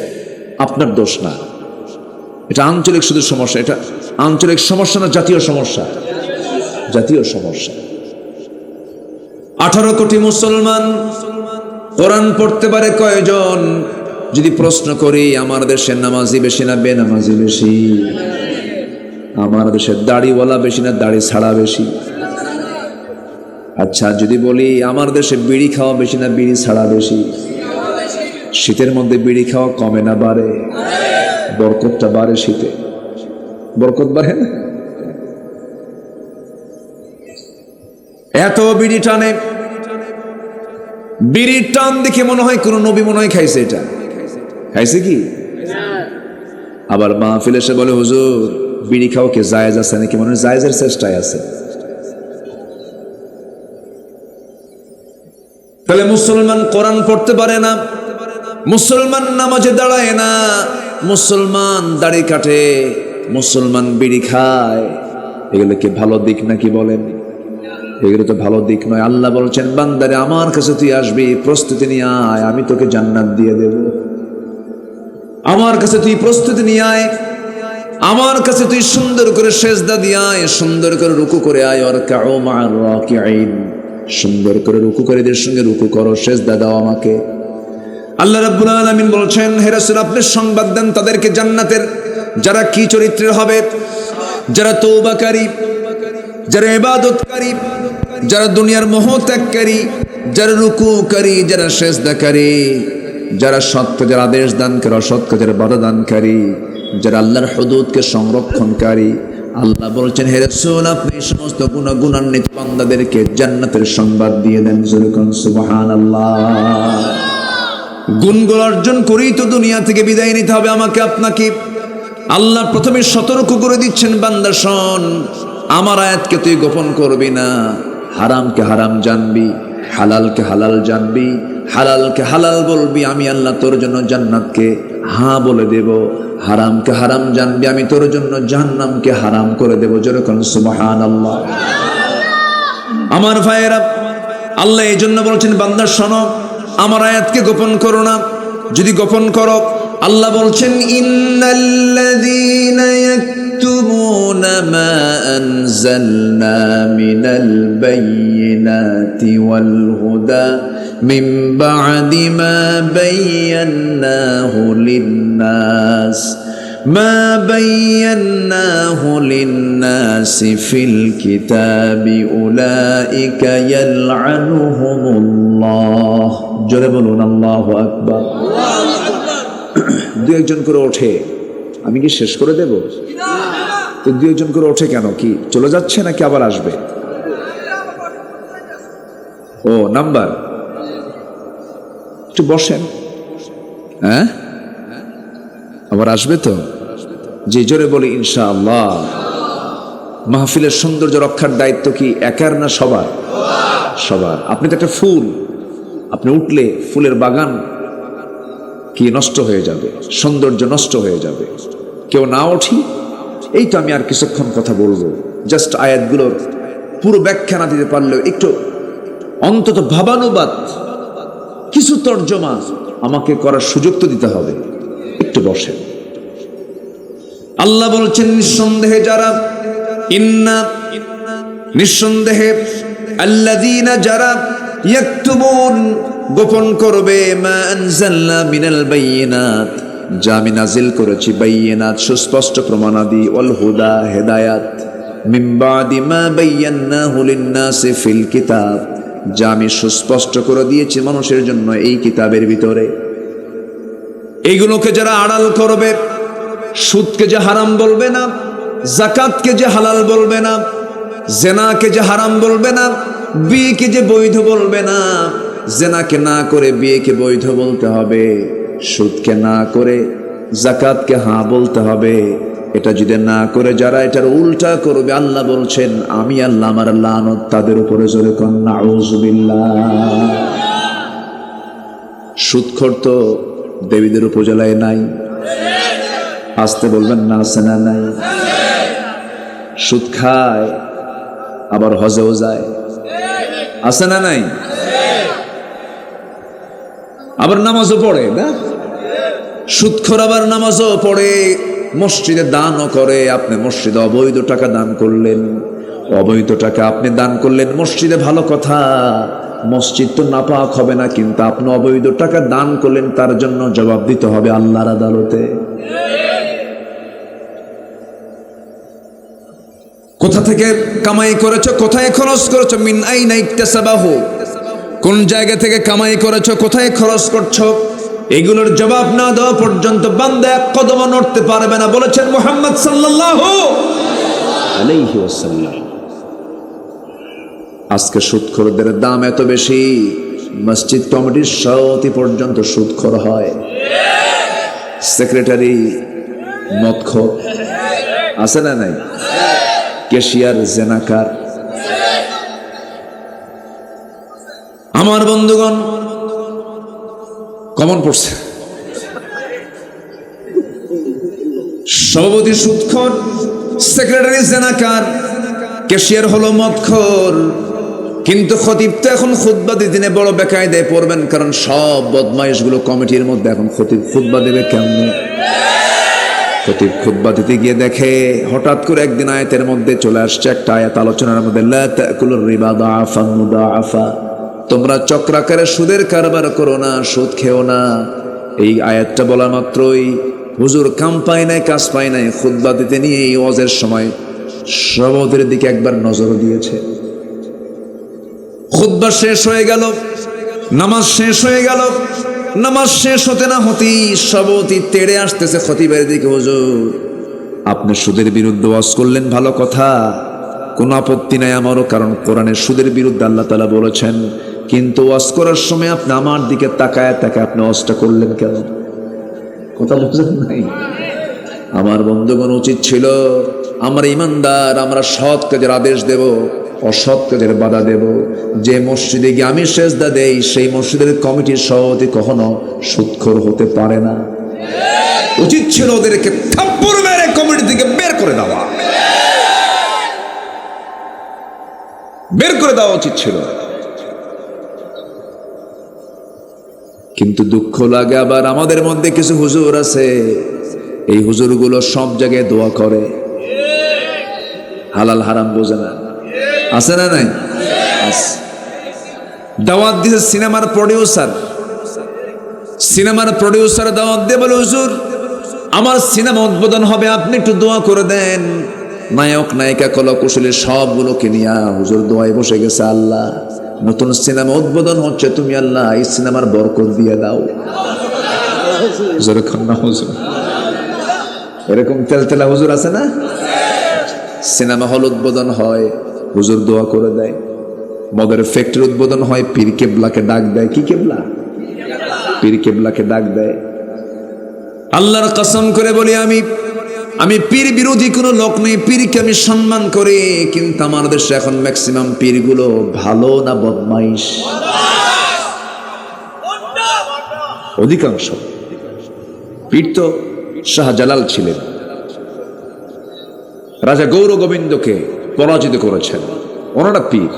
আপনার দোষ না, এটা আঞ্চলিক শুধু সমস্যা। এটা আঞ্চলিক সমস্যা না, জাতীয় সমস্যা, জাতীয় সমস্যা। 18 কোটি মুসলমান কোরআন পড়তে পারে কয়জন? যদি প্রশ্ন করি আমার দেশের নামাজি বেশি না বেনামাজি বেশি? আমার দেশের দাড়িওয়ালা বেশি না দাড়ি ছাড়া বেশি? আচ্ছা যদি বলি আমার দেশে বিড়ি খাওয়া বেশি না বিড়ি ছাড়া বেশি? শীতের মধ্যে বিড়ি খাওয়া কমে না বাড়ে? বরকতটা বাড়ে শীতে, বরকত বাড়ে না? এত বিড়ি টানে, বিড়ির টান দেখে মনে হয় কোন নবী মনে হয় খাইছে। এটা খাইছে কি? আবার মাহফিল এসে বলে হুজুর বিড়ি খাও কে জায়েজ আছে নাকি? মনে হয় জায়েজের চেষ্টায় আছে। তাহলে মুসলমান কোরআন পড়তে পারে না, মুসলমান নামাজে দাঁড়ায় না, মুসলমান দাড়ি কাটে, মুসলমান বিড়ি খায়, এগুলো কি ভালো দিক নাকি বলেন? এগুলো তো ভালো দিক নয়। আল্লাহ বলছেন বান্দারে আমার কাছে তুই আসবি, প্রস্তুতি নিয়ে আয়, আমি তোকে জান্নাত দিয়ে দেব। আমার কাছে তুই প্রস্তুতি নিয়ে আয়, আমার কাছে তুই সুন্দর করে সেজদা দিয়ে আয়, সুন্দর করে রুকু করে আয়। আর কাউ মা'আর রাকিঈন, সুন্দর করে রুকুকারীদের সঙ্গে রুকু করো, সেজদা দাও আমাকে। আল্লাহ রাব্বুল আলামিন বলছেন, হে রাসূল আপনি সংবাদ দেন তাদেরকে জান্নাতের, যারা কি চরিত্রের হবে, যারা তওবাকারী, যারা ইবাদতকারী, যারা দুনিয়ার মোহ ত্যাগকারী, যারা রুকুকারী, যারা সেজদাকারী, যারা সৎ কাজের আদেশ দানকারী, অসৎ কাজের বাধা দানকারী, যারা আল্লাহর হুদুদকে সংরক্ষণকারী। আল্লাহ বলছেন, হে রাসূল আপনি এই সমস্ত গুণান্বিত বান্দাদেরকে জান্নাতের সংবাদ দিয়ে দেন। যেরকম সুবহানাল্লাহ। গুণগুলো অর্জন করেই তো দুনিয়া থেকে বিদায় নিতে হবে আমাকে আপনাকে। আল্লাহ প্রথমে সতর্ক করে দিচ্ছেন, বান্দা শোন, আমার আয়াতকে তুই গোপন করবি না, হারামকে হারাম জানবি, হালালকে হালাল জানবি, হালালকে হালাল বলবি, আমি আল্লাহ তোর জন্য জান্নাতকে হ্যাঁ বলে দেব, হারামকে হারাম জানবি, আমি তোর জন্য জাহান্নামকে হারাম করে দেব। যেরকম সুবহানাল্লাহ। আমার ভাইয়েরা, আল্লাহ এই জন্য বলছেন, বান্দা শোনো, আমার আয়াতকে গোপন করো না। যদি গোপন করো, আল্লাহ বলছেন, ইন্নাল্লাযীনা ইয়াকতুমুনা মা আনজালনা মিনাল বায়্যিনাতি ওয়াল হুদা মিন বা'দি মা বায়্যানাহু লিন-নাস ما بيناه للناس في الكتاب أولئك يلعنهم الله জোরে বলুন আল্লাহু আকবার। দুই একজন করে ওঠে, আমি কি শেষ করে দেব? তো দুই একজন করে ওঠে কেন? কি চলে যাচ্ছে নাকি আবার আসবে? ও নাম্বার, একটু বসেন। হ্যাঁ, আবার আসবে তো? যে জোরে বলি ইনশাআল্লাহ। মাহফিলের সৌন্দর্য রক্ষার দায়িত্ব কি একার না সবার? সবার। আপনি তো একটা ফুল, আপনি উঠলে ফুলের বাগান কি নষ্ট হয়ে যাবে, সৌন্দর্য নষ্ট হয়ে যাবে। কেউ না উঠি, এই তো আমি আর কিছুক্ষণ কথা বলবো, জাস্ট আয়াতগুলোর পুরো ব্যাখ্যা না দিতে পারলেও একটু অন্তত ভাবানুবাদ, কিছু তর্জমা আমাকে করার সুযোগ তো দিতে হবে। একটু বসেন। আল্লাহ বলছেন, নিঃসন্দেহে যারা, নিঃসন্দেহে আল্লাযীনা যারা ইয়াকতুমুন গোপন করবে, মা আনজালনা মিনাল বায়্যিনাত যা আমি নাজিল করেছি, বায়্যিনাত সুস্পষ্ট প্রমাণাদি, ওয়াল হুদা হেদায়াত, মিন বা'দি মা বায়্যানাহু লিন-নাসি ফিল কিতাব যা আমি সুস্পষ্ট করে দিয়েছি মানুষের জন্য এই কিতাবের ভিতরে। এইগুলোকে যারা আড়াল করবে, সুদকে যে হারাম বলবে না, যাকাতকে যে হালাল বলবে না, জেনাকে যে হারাম বলবে না, বিয়েকে যে বৈধ বলবে না, জেনাকে না করে বিয়েকে বৈধ বলতে হবে, সুদকে না করে যাকাতকে হ্যাঁ বলতে হবে, এটা যদি না করে যারা এটার উল্টা করবে, আল্লাহ বলছেন আমি আল্লাহ আমার লানত তাদের উপরে। জোরে কোন নাউযুবিল্লাহ। সুদখোর তো দেবীদের উপজেলায় নাই, আসতে বলবেন না, আছে না নাই? সুদ খায়, আবার হজেও যায়, আছে না নাই? আবার নামাজও পড়ে না? সুদখোর আবার নামাজও পড়ে, মসজিদে দানও করে। আপনি মসজিদে অবৈধ টাকা দান করলেন, অবৈধ টাকা আপনি দান করলেন মসজিদে, ভালো কথা, মসজিদ তো নাপাক হবে না, কিন্তু আপনি অবৈধ টাকা দান করলেন, তার জন্য জবাব দিতে হবে আল্লাহর আদালতে। কোথা থেকে কামাই করেছো, কোথায় খরচ করেছো, মিন আইনা ইকতাসাবাহু কোন জায়গা থেকে কামাই করেছো, কোথায় খরচ করছো, এগুলোর জবাব না দেওয়া পর্যন্ত বান্দা এক কদমও নড়তে পারবে না, বলেছেন মুহাম্মদ সাল্লাল্লাহু আলাইহি ওয়াসাল্লাম। আজকে সুদখোরদের দাম এত বেশি, মসজিদ কমিটির সভাপতি পর্যন্ত সুদখোর হয়, সেক্রেটারি মদখোর, আছে না নাই? ক্যাশিয়ার জেনাকার। আমার বন্ধুগণ, কমন পড়ছে, সভাপতি সুদখোর, সেক্রেটারি জেনাকার, ক্যাশিয়ার হলো মদখোর। কিন্তু খতিব তো এখন খুতবা দিনে বড় বেকায়দায় পড়বেন, কারণ সব বদমাইশগুলো কমিটির মধ্যে। এখন খতিব খুতবা দেবে কেমনে? খতিব খুতবা দিতে গিয়ে দেখে হঠাৎ করে একদিন আয়াতের মধ্যে চলে আসছে একটা আয়াত আলোচনার মধ্যে, লা তাকুলুর রিবা দাআফান মুদাআফা, তোমরা চক্রাকারে সুদের কারবার করো না, সুদ খেও না। এই আয়াতটা বলা মাত্রই হুজুর কাম পায় নাই, কাজ পায় নাই, খুতবা দিতে নিয়ে এই ওয়াজের সময় সবদের দিকে একবার নজর দিয়েছে। খুতবা শেষ হয়ে গেল, নামাজ শেষ হয়ে গেল, নামাজ শেষ হতে না হতেই সবতি তেড়ে আসতেছে খতিবের দিকে, হুজুর আপনি সুদের বিরুদ্ধে ওয়াজ করলেন, ভালো কথা, কোনো আপত্তি নাই আমারও, কারণ কোরআনের সুদের বিরুদ্ধে আল্লাহ তাআলা বলেছেন, কিন্তু ওয়াজ করার সময় আপনি আমার দিকে তাকায় তাকায় আপনি ওয়াজটা করলেন কেন? কথা বুঝলেন নাই? আমার বন্ধুগণ, উচিত ছিল আমরা ইমানদার, আমরা সৎ কাজের আদেশ দেব, অসৎ কাজের বাধা দেব। যে মসজিদে গিয়ে আমি সেজদা দেই সেই মসজিদের কমিটির সভাপতি কখনো সুদখোর হতে পারে না। উচিত ছিল ওদেরকে থাপ্পড় মেরে কমিটি থেকে বের করে দেওয়া, বের করে দেওয়া উচিত ছিল। কিন্তু দুঃখ লাগে আবার আমাদের মধ্যে কিছু হুজুর আছে, এই হুজুরগুলো সব জায়গায় দোয়া করে, হালাল হারাম বোঝে না। আছে না নাই? দাওয়াত দিছে সিনেমার প্রডিউসার দাওয়াত দিয়ে বলে, হুজুর আমার সিনেমা উদ্বোধন হবে, আপনি একটু দোয়া করে দেন। নায়ক নায়িকা কলাকুশলী সবগুলোকে নিয়ে হুজুর দোয়ায় বসে গেছে, আল্লাহ নতুন সিনেমা উদ্বোধন হচ্ছে, তুমি আল্লাহ এই সিনেমার বরকত দিয়ে দাও। হুজুর এরকম তেলতেলা হুজুর আছে না? সিনেমা হল উদ্বোধন হয়, হুজুর দোয়া করে দেয়। মদের ফ্যাক্টরি উদ্বোধন হয়, পীর কেবলাকে ডাক দেয়। কি কেবলা? পীর কেবলাকে ডাক দেয়। আল্লাহর কসম করে বলি, আমি পীর বিরোধী কোনো লোক নেই, পীরকে আমি সম্মান করি, কিন্তু আমার দেশে এখন ম্যাক্সিমাম পীরগুলো ভালো না বদমাইশ? অধিকাংশ পীর তো শাহজালাল ছিলেন, রাজা গৌর গোবিন্দকে পরাজিত করেছেন, ওনারা পীর।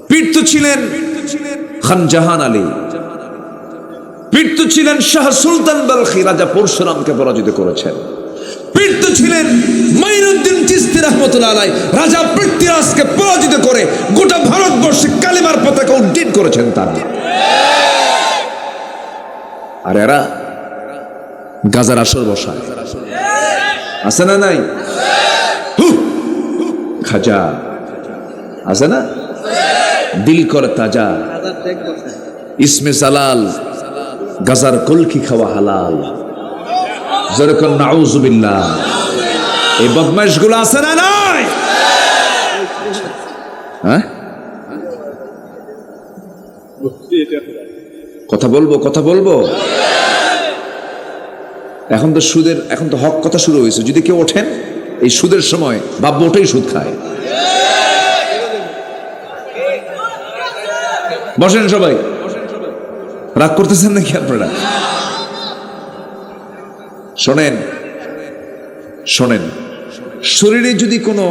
পীর তো ছিলেন খান জাহান আলী, পীর তো ছিলেন শাহ সুলতান বালখি, রাজা পরশুরামকে পরাজিত করেছেন। পীর তো ছিলেন মাইনুদ্দিন চিশতি রাহমাতুল্লাহ আলাইহি, রাজা পৃথ্বীরাজকে পরাজিত করে গোটা ভারতবর্ষে কালিমার পতাকা উড্ডীন করেছেন তারা। আর এরা গাজার আসর বসায়, আছে না নাই? খাজা আছে না? দিল কর তাজা, ইসমে জালাল, গাজার কলকি খাওয়া হালাল, যেরকম নাউজুবিল্লাহ। এই বদমাইশ গুলো আছে না নাই? হ্যাঁ, কথা বলবো। এখন তো হক কথা শুরু হয়েছে। যদি কেউ ওঠেন এই সুদের সময়, ভাববো ওটাই সুদ খায়। বসেন সবাই, রাগ করতেছেন নাকি আপনারা? শোনেন, শরীরে যদি কোনো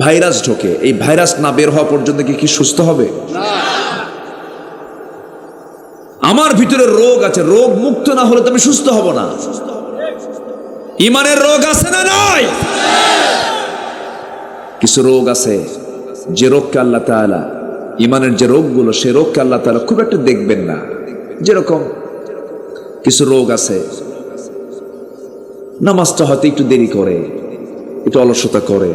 ভাইরাস ঢোকে, এই ভাইরাস না বের হওয়া পর্যন্ত কি সুস্থ হবে? আমার ভিতরে রোগ আছে, রোগ মুক্ত না হলে তো আমি সুস্থ হব না। ইমানের রোগ আছে না নাই? কিছু রোগ আছে যে রোগকে আল্লাহ তাআলা, ইমানের যে রোগগুলো, সে রোগকে আল্লাহ তাআলা খুব একটা দেখবেন না। যেরকম কিছু রোগ আছে, নামাজটা হয়তো একটু দেরি করে, একটু অলসতা করে,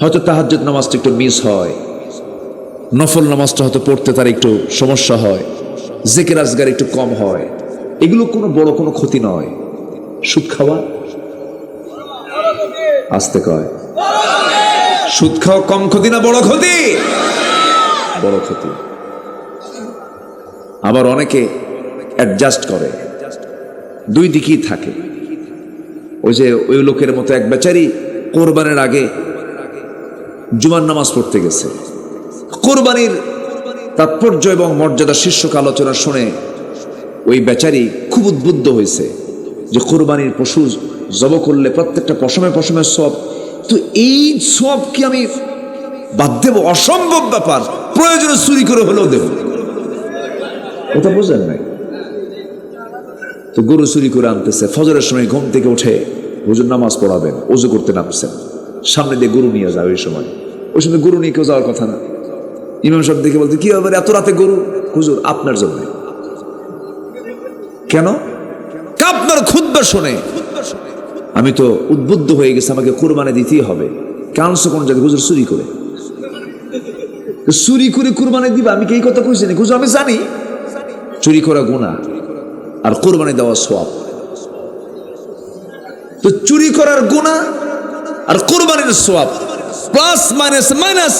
হয়তো তাহাজ্জুদ নামাজটা একটু মিস হয়, নফল নামাজটা হয়তো পড়তে তার একটু সমস্যা হয়, জিকির আজগার একটু কম হয়। এগুলো কোনো বড় কোনো ক্ষতি নয়। সুদ খাওয়া, আস্তে কয়, সুদ খাওয়া কম ক্ষতি না বড় ক্ষতি? বড় ক্ষতি। আবার অনেকে অ্যাডজাস্ট করে, দুই দিকেই থাকে। ওই লোকের মতো এক বেচারি কোরবানের আগে জুমার নামাজ পড়তে গেছে। কোরবানির তাৎপর্য এবং মর্যাদা শীর্ষক আলোচনা শুনে ওই বেচারি খুব উদ্বুদ্ধ হয়েছে যে কোরবানির পশু জব করলে প্রত্যেকটা পশমে সব, তো এই সব কি আমি বাদ দেব? অসম্ভব ব্যাপার, প্রয়োজনে চুরি করে হলেও দেব। কথা বুঝেন নাই? তো গরু চুরি করে আনতেছে, ফজরের সময় ঘুম থেকে উঠে হুজুর নামাজ পড়াবেন, ওযু করতে নামছেন, সামনে দিয়ে গরু নিয়ে যাবে। ওই সময় গরু নিয়ে কেউ যাওয়ার কথা না। ইমাম সাহেব দেখে বলতে, কি হবে এত রাতে গরু? হুজুর আপনার জন্য। কেন? আপনার খুতবা শুনে আমি তো উদ্বুদ্ধ হয়ে গেছি, আমাকে কুরবানি দিতেই হবে। কানসো কোন জায়গায়? হুজুর চুরি করে। চুরি করে কুরবানি দিবা? আমি কি এই কথা কইছি না? হুজুর আমি জানি চুরি করা গুনাহ আর কুরবানি দেওয়া সওয়াব। তো চুরি করার গুনাহ আর কুরবানির সওয়াব, প্লাস মাইনাস মাইনাস,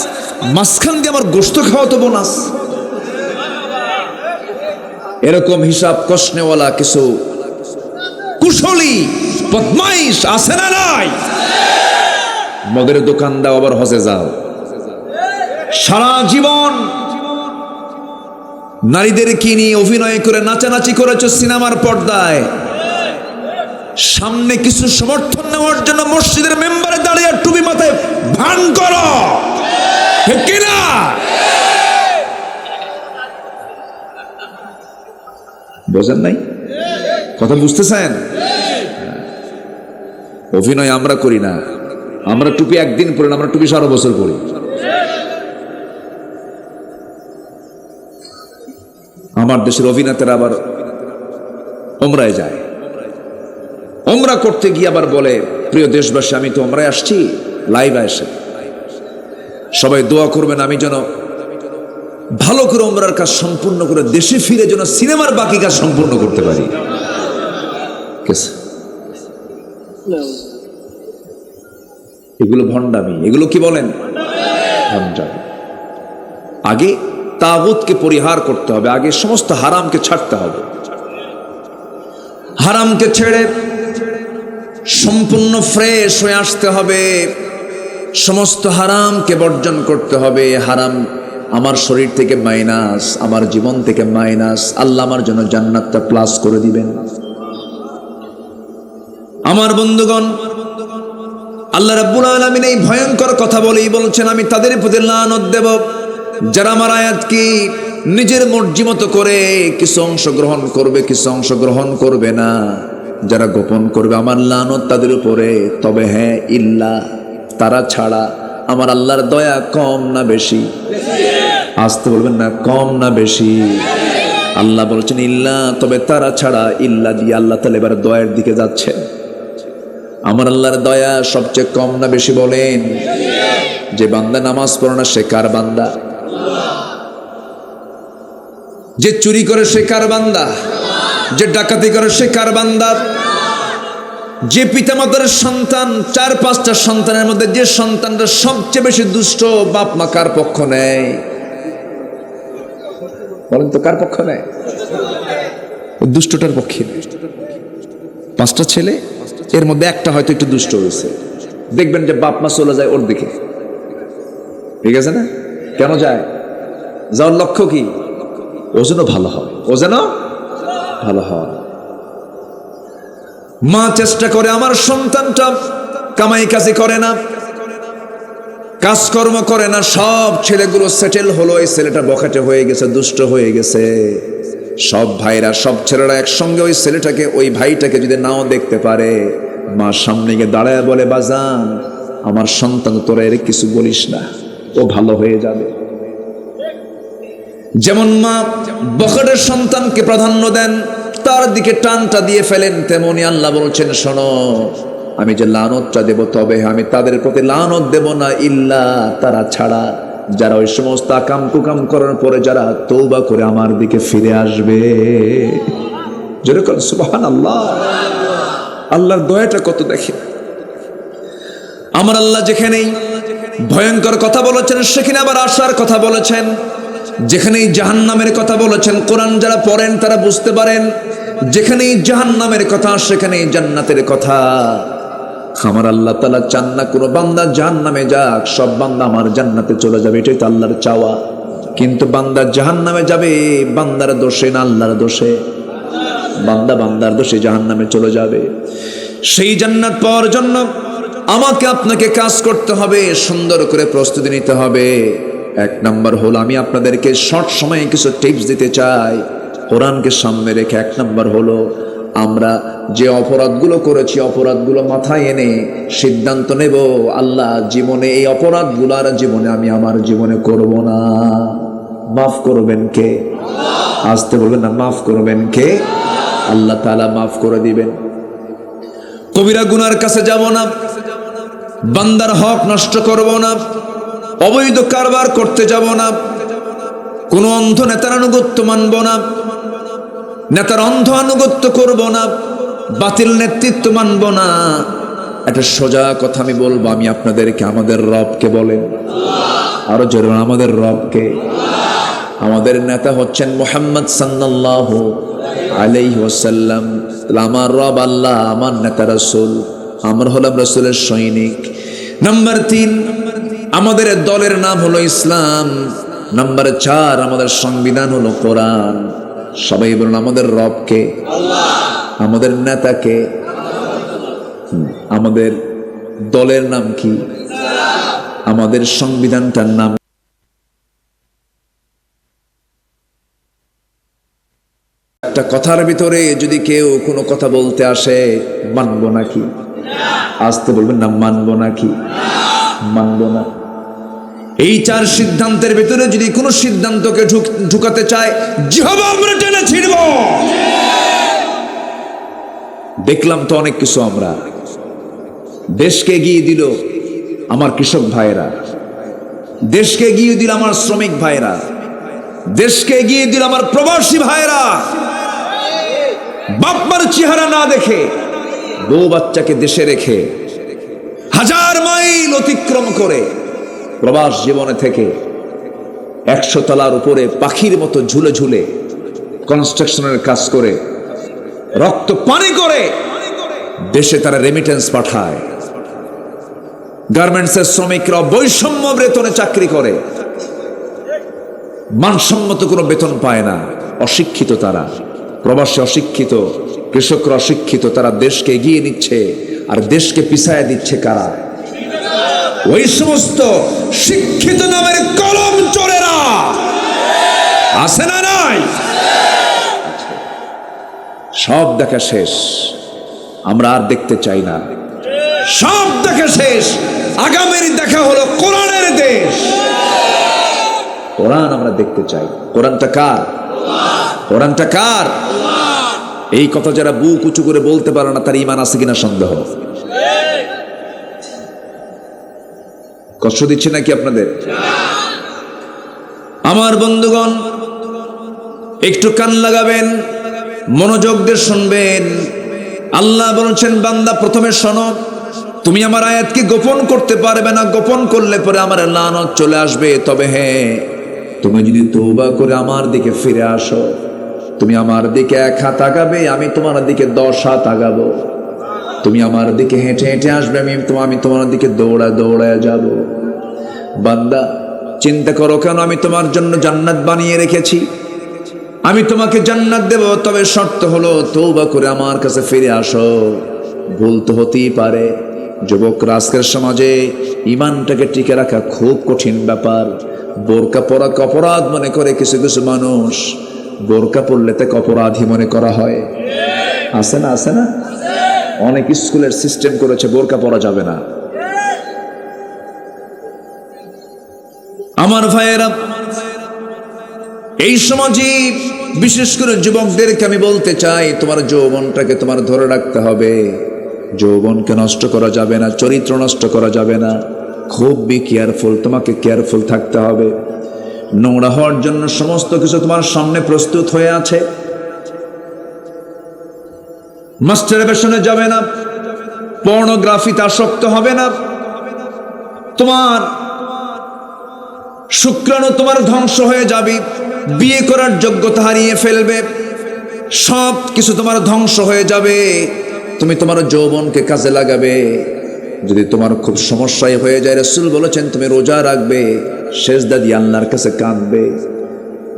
মাঝখান দিয়ে আমার গোশত খাওয়া তো বোনাস। এরকম হিসাব কষনেওয়ালা কিছু কুশলী বদমাইশ আছে না নাই? মদের দোকান দাও আবার হজে যাও। সারা জীবন নারীদের কিনে অভিনয় করে নাচানাচি করেছ সিনেমার পর্দায়, সামনে কিছু সমর্থন নেওয়ার জন্য মসজিদের মেম্বারে দাঁড়িয়ে টুপি মাথায় ভান করো, ঠিক কিনা? বোঝেন নাই? কথা বুঝতেছেন? অভিনয় আমরা করি না, আমরা টুপি একদিন পরি না, আমরা টুপি সারা বছর পরি। আমার দেশের অভিনেতারা আবার ওমরায় যায়, ওমরা করতে গিয়ে আবার বলে, প্রিয় দেশবাসী আমি তো ওমরায় আসছি, লাইভ আসে, সবাই দোয়া করবেন আমি যেন ভালো করে ওমরার কাজ সম্পূর্ণ করে দেশে ফিরে যেন সিনেমার বাকি কাজ সম্পূর্ণ করতে পারি। এগুলো ভণ্ডামি, এগুলো কি বলেন? ভণ্ডামি। আগে তাগুতকে পরিহার করতে হবে, আগে সমস্ত হারামকে ছাড়তে হবে। হারামকে ছেড়ে সম্পূর্ণ ফ্রেশ হয়ে আসতে হবে, সমস্ত হারামকে বর্জন করতে হবে। হারাম আমার শরীর থেকে মাইনাস, আমার জীবন থেকে মাইনাস। আল্লাহ আমার জন্য জান্নাতটা প্লাস করে দিবেন। আমার বন্ধুগণ, আল্লাহ রাব্বুল আলামিন এই ভয়ঙ্কর কথা বলেই বলছেন, আমি তাদের প্রতি লানত দেব যারা আমার আয়াতকে নিজের মর্জি মতো করে কিছু অংশ গ্রহণ করবে, কিছু অংশ গ্রহণ করবে না। যারা গোপন করবে আমার লানত তাদের উপরে। তবে হ্যাঁ, ইল্লা, তারা ছাড়া। আমার আল্লাহর দয়া কম না বেশি? আসতে বলবেন না, কম না বেশি? আল্লাহ বলছেন ইল্লা, তবে তারা ছাড়া। ইল্লা দিয়ে আল্লাহ তাআলা এবার দয়ার দিকে যাচ্ছে। আমার আল্লাহর দয়া সবচেয়ে কম না বেশি বলেন? যে বান্দা নামাজ পড়ে না সে কার বান্দা? যে চুরি করে সে কার বান্দা? যে ডাকাতি করে সে কার বান্দা? যে পিতামাতার সন্তান, 4-5টা সন্তানের মধ্যে যে সন্তানটা সবচেয়ে বেশি দুষ্ট, বাপ মা কার পক্ষ নেয়? বলেন তো, কার পক্ষ নেয়? দুষ্টটার পক্ষে। 5টা ছেলে, এর মধ্যে একটা হয়তো একটু দুষ্ট হয়েছে, দেখবেন যে বাপ মা চলে যায় ওর দিকে। ঠিক আছে না? কেন যায়? যাওয়ার লক্ষ্য কি? ও যেন ভালো হয়, ও যেন ভালো হয়। মা চেষ্টা করে আমার সন্তানটা কামাই কাজই করে না, কাজকর্ম করে না, সব ছেলেগুলো সেটেল হলো, এই ছেলেটা বখাটে হয়ে গেছে, দুষ্ট হয়ে গেছে। সব ভাইরা, সব ছেলেরা একসঙ্গে ওই ছেলেটাকে, ওই ভাইটাকে যদি নাও দেখতে পারে, মা সামনে গিয়ে দাঁড়ায় বলে, বাজান আমার সন্তান, তোরা এর কিছু বলিস না, ও ভালো হয়ে যাবে। যেমন মা বখাটের সন্তানকে প্রাধান্য দেন, তার দিকে টানটা দিয়ে ফেলেন, তেমনি আল্লাহ বলছেন, শোনো আমি যে লানতটা দেব, তবে আমি তাদের প্রতি লানত দেব না, ইল্লা, তারা ছাড়া। যারা ওই সমস্ত আকাম কুকাম করার পরে যারা তওবা করে আমার দিকে ফিরে আসবে। যেরকম সুবহানাল্লাহ, আল্লাহর দয়াটা কত দেখে। আমার আল্লাহ যেখানেই ভয়ঙ্কর কথা বলেছেন সেখানে আবার আশার কথা বলেছেন, যেখানেই জাহান্নামের কথা বলেছেন, কোরআন যারা পড়েন তারা বুঝতে পারেন, যেখানেই জাহান্নামের কথা সেখানেই জান্নাতের কথা। আমার আল্লাহ তাআলা চান না কোনো বান্দা জাহান্নামে যাক, সব বান্দা আমার জান্নাতে চলে যাবে, এটাই তো আল্লাহর চাওয়া। কিন্তু বান্দা জাহান্নামে যাবে বান্দার দোষে না আল্লাহর দোষে? বান্দার দোষে জাহান্নামে চলে যাবে। সেই জান্নাত পাওয়ার জন্য আমাকে আপনাকে কাজ করতে হবে, সুন্দর করে প্রস্তুতি নিতে হবে। 1 নাম্বার হলো, আমি আপনাদেরকে শর্ট সময়ে কিছু টিপস দিতে চাই কোরআনকে সামনে রেখে। 1 নাম্বার হলো, আমরা যে অপরাধগুলো করেছি অপরাধগুলো মাথায় এনে সিদ্ধান্ত নেব, আল্লাহ জীবনে এই অপরাধগুলো আর জীবনে আমি আমার জীবনে করব না। মাফ করবেন কে? আসতে বলবেন না, মাফ করবেন কে? আল্লাহ তাআলা মাফ করে দিবেন। কবিরা গুনার কাছে যাব না, বান্দার হক নষ্ট করব না, অবৈধ কারবার করতে যাব না, কোন অন্ধ নেতার আনুগত্য মানব না, নেতার অন্ধ আনুগত্য করব না, বাতিল নেতৃত্ব মানব না। একটা সোজা কথা আমি বলবো, আমি আপনাদেরকে আমাদের রবকে বলেন, আরো জোরে আমাদের রবকে। আমাদের নেতা হচ্ছেন মুহাম্মদ সাল্লাল্লাহু আলাইহি ওয়াসাল্লাম। আমার রব আল্লাহ, আমার নেতা রাসূল, আমরা হলাম রাসূলের সৈনিক। নাম্বার 3, আমাদের দলের নাম হলো ইসলাম। নাম্বার 4, আমাদের সংবিধান হলো কোরআন। সবাই বলুন আমাদের রবকে, আমাদের নেতাকে। আমাদের দলের নাম কি? আমাদের সংবিধানটার নাম। একটা কথার ভিতরে যদি কেউ কোনো কথা বলতে আসে, মানবো নাকি? আসতে বলবেন না, মানবো নাকি? মানবো না। এই 4 সিদ্ধান্তের ভিতরে যদি কোনো সিদ্ধান্তকে ঢুকাতে চায়, জিহ্বা আমরা টেনে ছিড়ব। দেখলাম তো অনেক কিছু। আমরা দেশকে এগিয়ে দিল আমার কৃষক ভাইরা, দেশকে এগিয়ে দিল আমার শ্রমিক ভাইরা, দেশকে এগিয়ে দিল আমার প্রবাসী ভাইরা। বাপমার চেহারা না দেখে, বউ বাচ্চাকে দেশে রেখে, 1000 মাইল অতিক্রম করে প্রবাস জীবনে থেকে 100 তলার উপরে পাখির মতো ঝুলে ঝুলে কনস্ট্রাকশনের কাজ করে, রক্ত পানি করে দেশে তারা রেমিটেন্স পাঠায়। গার্মেন্টসের শ্রমিকরা বৈষম্য বেতনে চাকরি করে, মানসম্মত কোনো বেতন পায় না। অশিক্ষিত তারা, প্রবাসী অশিক্ষিত, কৃষকরা অশিক্ষিত। তারা দেশকে এগিয়ে নিচ্ছে, আর দেশকে পিছায় দিচ্ছে কারা? ওই সমস্ত শিক্ষিত নামের কলম চোরেরা। আছে না নাই? সব দেখা শেষ, আমরা আর দেখতে চাই না। সব দেখা শেষ, আগামীর দেখা হলো কোরআনের দেশ। কোরআন আমরা দেখতে চাই। কোরআনটা কার? কোরআনটা কার? এই কথা যারা বুক উঁচু করে বলতে পারে না, তার ঈমান আছে কিনা সন্দেহ। কষ্ট দিচ্ছে নাকি আপনাদের? আমার বন্ধুগণ, একটু কান লাগাবেন, মনোযোগ দিয়ে শুনবেন। আল্লাহ বলছেন, বান্দা প্রথমে শোনো, তুমি আমার আয়াতকে গোপন করতে পারবে না। গোপন করলে পরে আমার লানত চলে আসবে। তবে হ্যাঁ, তুমি যদি তওবা করে আমার দিকে ফিরে আসো, তুমি আমার দিকে 1 হাত আগাবে, আমি তোমার দিকে 10 হাত আগাবো। তুমি আমার দিকে হেঁটে হেঁটে আসবে, আমি তোমার দিকে দৌড়ায় যাব। বান্দা চিন্তা করো, কেন আমি তোমার জন্য জান্নাত বানিয়ে রেখেছি। আমি তোমাকে জান্নাত দেব, তবে শর্ত হলো তওবা করে আমার কাছে ফিরে আসো। ভুল তো হতেই পারে। যুবকরা আজকের সমাজে ঈমানটাকে টিকে রাখা খুব কঠিন ব্যাপার। বোরকা পরাকে অপরাধ মনে করে কিছু কিছু মানুষ। বোরকা পরলে তাকে অপরাধী মনে করা হয়। আছে না? আছে না? অনেক স্কুলের সিস্টেম করেছে বোরকা পরা যাবে না। আমার ভাইয়েরা, এই সমাজে বিশেষ করে যুবকদেরকে আমি বলতে চাই, তোমার যৌবনটাকে তোমার ধরে রাখতে হবে। যৌবনকে নষ্ট করা যাবে না, চরিত্র নষ্ট করা যাবে না। খুব কেয়ারফুল, তোমাকে কেয়ারফুল থাকতে হবে। নোংরা হওয়ার জন্য সমস্ত কিছু তোমার সামনে প্রস্তুত হয়ে আছে। মাস্টারবেশনে যাবে না, পর্নোগ্রাফিতে আসক্ত হবে না। তোমার শুক্রাণু তোমার ধ্বংস হয়ে যাবে, বিয়ে করার যোগ্যতা হারিয়ে ফেলবে, সব কিছু তোমার ধ্বংস হয়ে যাবে। তুমি তোমার যৌবনকে কাজে লাগাবে। যদি তোমার খুব সমস্যায় হয়ে যায়, রাসূল বলেছেন তুমি রোজা রাখবে, সেজদা দিয়ে আল্লাহর কাছে কাঁদবে।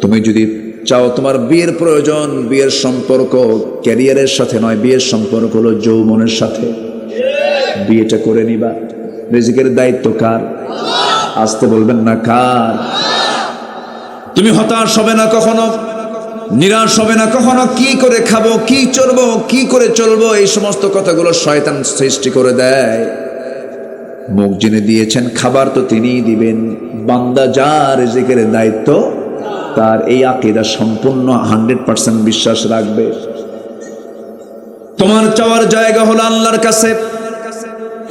তুমি যদি চাও তোমার বিয়ের প্রয়োজন, বিয়ের সম্পর্ক ক্যারিয়ারের সাথে নয়, বিয়ের সম্পর্ক হলো যৌবনের সাথে। বিয়েটা করে নিবা। রিজিকের দায়িত্ব কার? আসতে বলবেন না, কার? তুমি হতাশ হবে না কখনো। নিরাশ হবে না কখনো। কি করে খাবো, কি চলবো, কি করে চলবো, এই সমস্ত কথাগুলো শয়তান সৃষ্টি করে দেয়। মুখ যিনি দিয়েছেন খাবার তো তিনিই দিবেন, বান্দা যার রিজিকের দায়িত্ব তার, এই আকীদা সম্পূর্ণ 100% বিশ্বাস রাখবে। তোমার চাওয়ার জায়গা হলো আল্লাহর কাছে।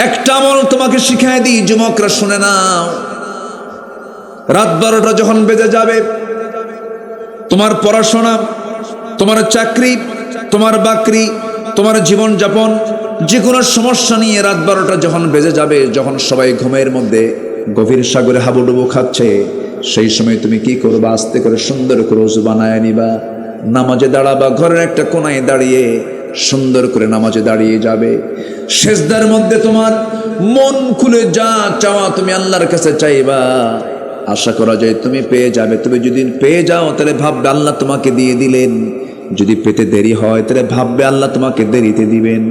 একটা আমল তোমাকে শিখায় দিই, যুবকরা শুনে নাও। রাত 12টা যখন বেজে যাবে, তোমার পড়াশোনা, তোমার চাকরি, তোমার বাকরি, তোমার জীবন যাপন, যে কোনো সমস্যা নিয়ে রাত 12টা যখন বেজে যাবে, যখন সবাই ঘুমের মধ্যে গভীর সাগরে হাবুডুবু খাচ্ছে, সেই সময় তুমি কি করবা? আস্তে করে সুন্দর করে ওযু বানায় নিবা, নামাজে দাঁড়াবা, ঘরের একটা কোনায় দাঁড়িয়ে সুন্দর করে নামাজে দাঁড়িয়ে যাবে। সেজদার মধ্যে তোমার মন খুলে যা চাওয়া তুমি আল্লাহর কাছে চাইবা, আশা করা যায় তুমি পেয়ে যাবে। তুমি যদি পেয়ে যাও তাহলে ভাববে আল্লাহ তোমাকে দিয়ে দিলেন, যদি পেতে দেরি হয় তাহলে ভাববে আল্লাহ তোমাকে দেরিতে দিবেন।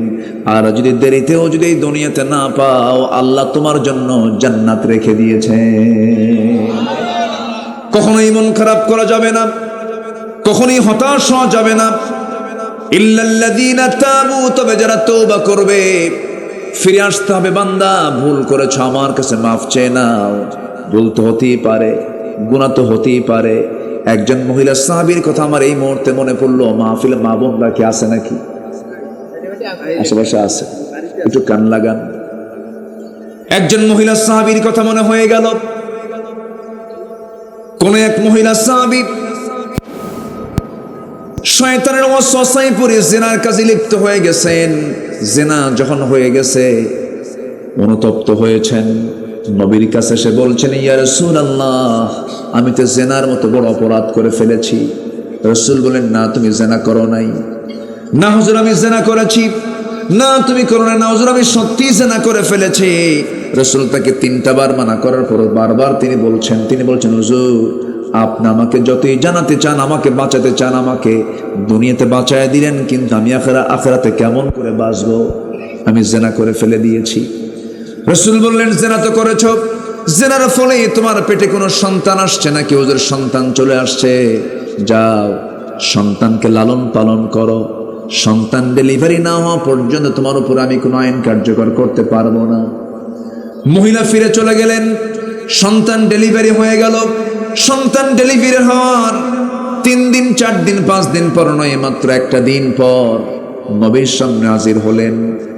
আর যদি দেরিতেও যদি এই দুনিয়াতে না পাও, আল্লাহ তোমার জন্য জান্নাত রেখে দিয়েছে। কখনোই মন খারাপ করা যাবে না, কখনোই হতাশ হওয়া যাবে না। ইল্লাল্লাযীনা তাবু, তবে যারা তওবা করবে, ফিরে আসতে হবে। বান্দা ভুল করেছ, আমার কাছে মাফ চেয়ে নাও। ভুল তো হতেই পারে, গুনাহ তো হতেই পারে। একজন মহিলা সাহাবীর কথা আমার এই মুহূর্তে মনে পড়লো। মাহফিলে মা বোনরা কি আছে নাকি? আশেপাশে আছে, একটু কান লাগান। একজন মহিলা সাহাবীর কথা মনে হয়ে গেল। কোন এক মহিলা সাহাবী শয়তানের ওয়াসওয়াসায় পড়ে জিনার কাজে লিপ্ত হয়ে গেছেন। জিনা যখন হয়ে গেছে, অনুতপ্ত হয়েছেন, নবীর কাছে এসে বলছেন, ইয়া রাসূলুল্লাহ, আমি তো জিনার মতো বড় অপরাধ করে ফেলেছি। রাসূল বলেন, না তুমি জিনা করো নাই। না হুজুর আমি জিনা করেছি। না তুমি করো না। না হুজুর আমি সত্যি জিনা করে ফেলেছি। রাসূল তাকে 3টা বার মানা করার পর বারবার তিনি বলছেন, হুজুর আপনি আমাকে যতই জানাতে চান, আমাকে বাঁচাতে চান, আমাকে দুনিয়াতে বাঁচায় দিলেন, কিন্তু আমি আখিরাতে কেমন করে বাঁচবো? আমি জিনা করে ফেলে দিয়েছি। রাসূল বললেন, জিনা তো করেছো, জিনার ফলে তোমার পেটে কোনো সন্তান আসছে নাকি? হুজুর সন্তান চলে আসছে। যাও সন্তানকে লালন পালন করো, সন্তান ডেলিভারি না হওয়া পর্যন্ত তোমার উপর আমি কোনো আইন কার্যকর করতে পারবো না। মহিলা ফিরে চলে গেলেন। সন্তান ডেলিভারি হয়ে গেল। সন্তান ডেলিভারি হওয়ার 3 দিন 4 দিন 5 দিন পর নয়, মাত্র একটা দিন পর নবীর সামনে হাজির হলেন।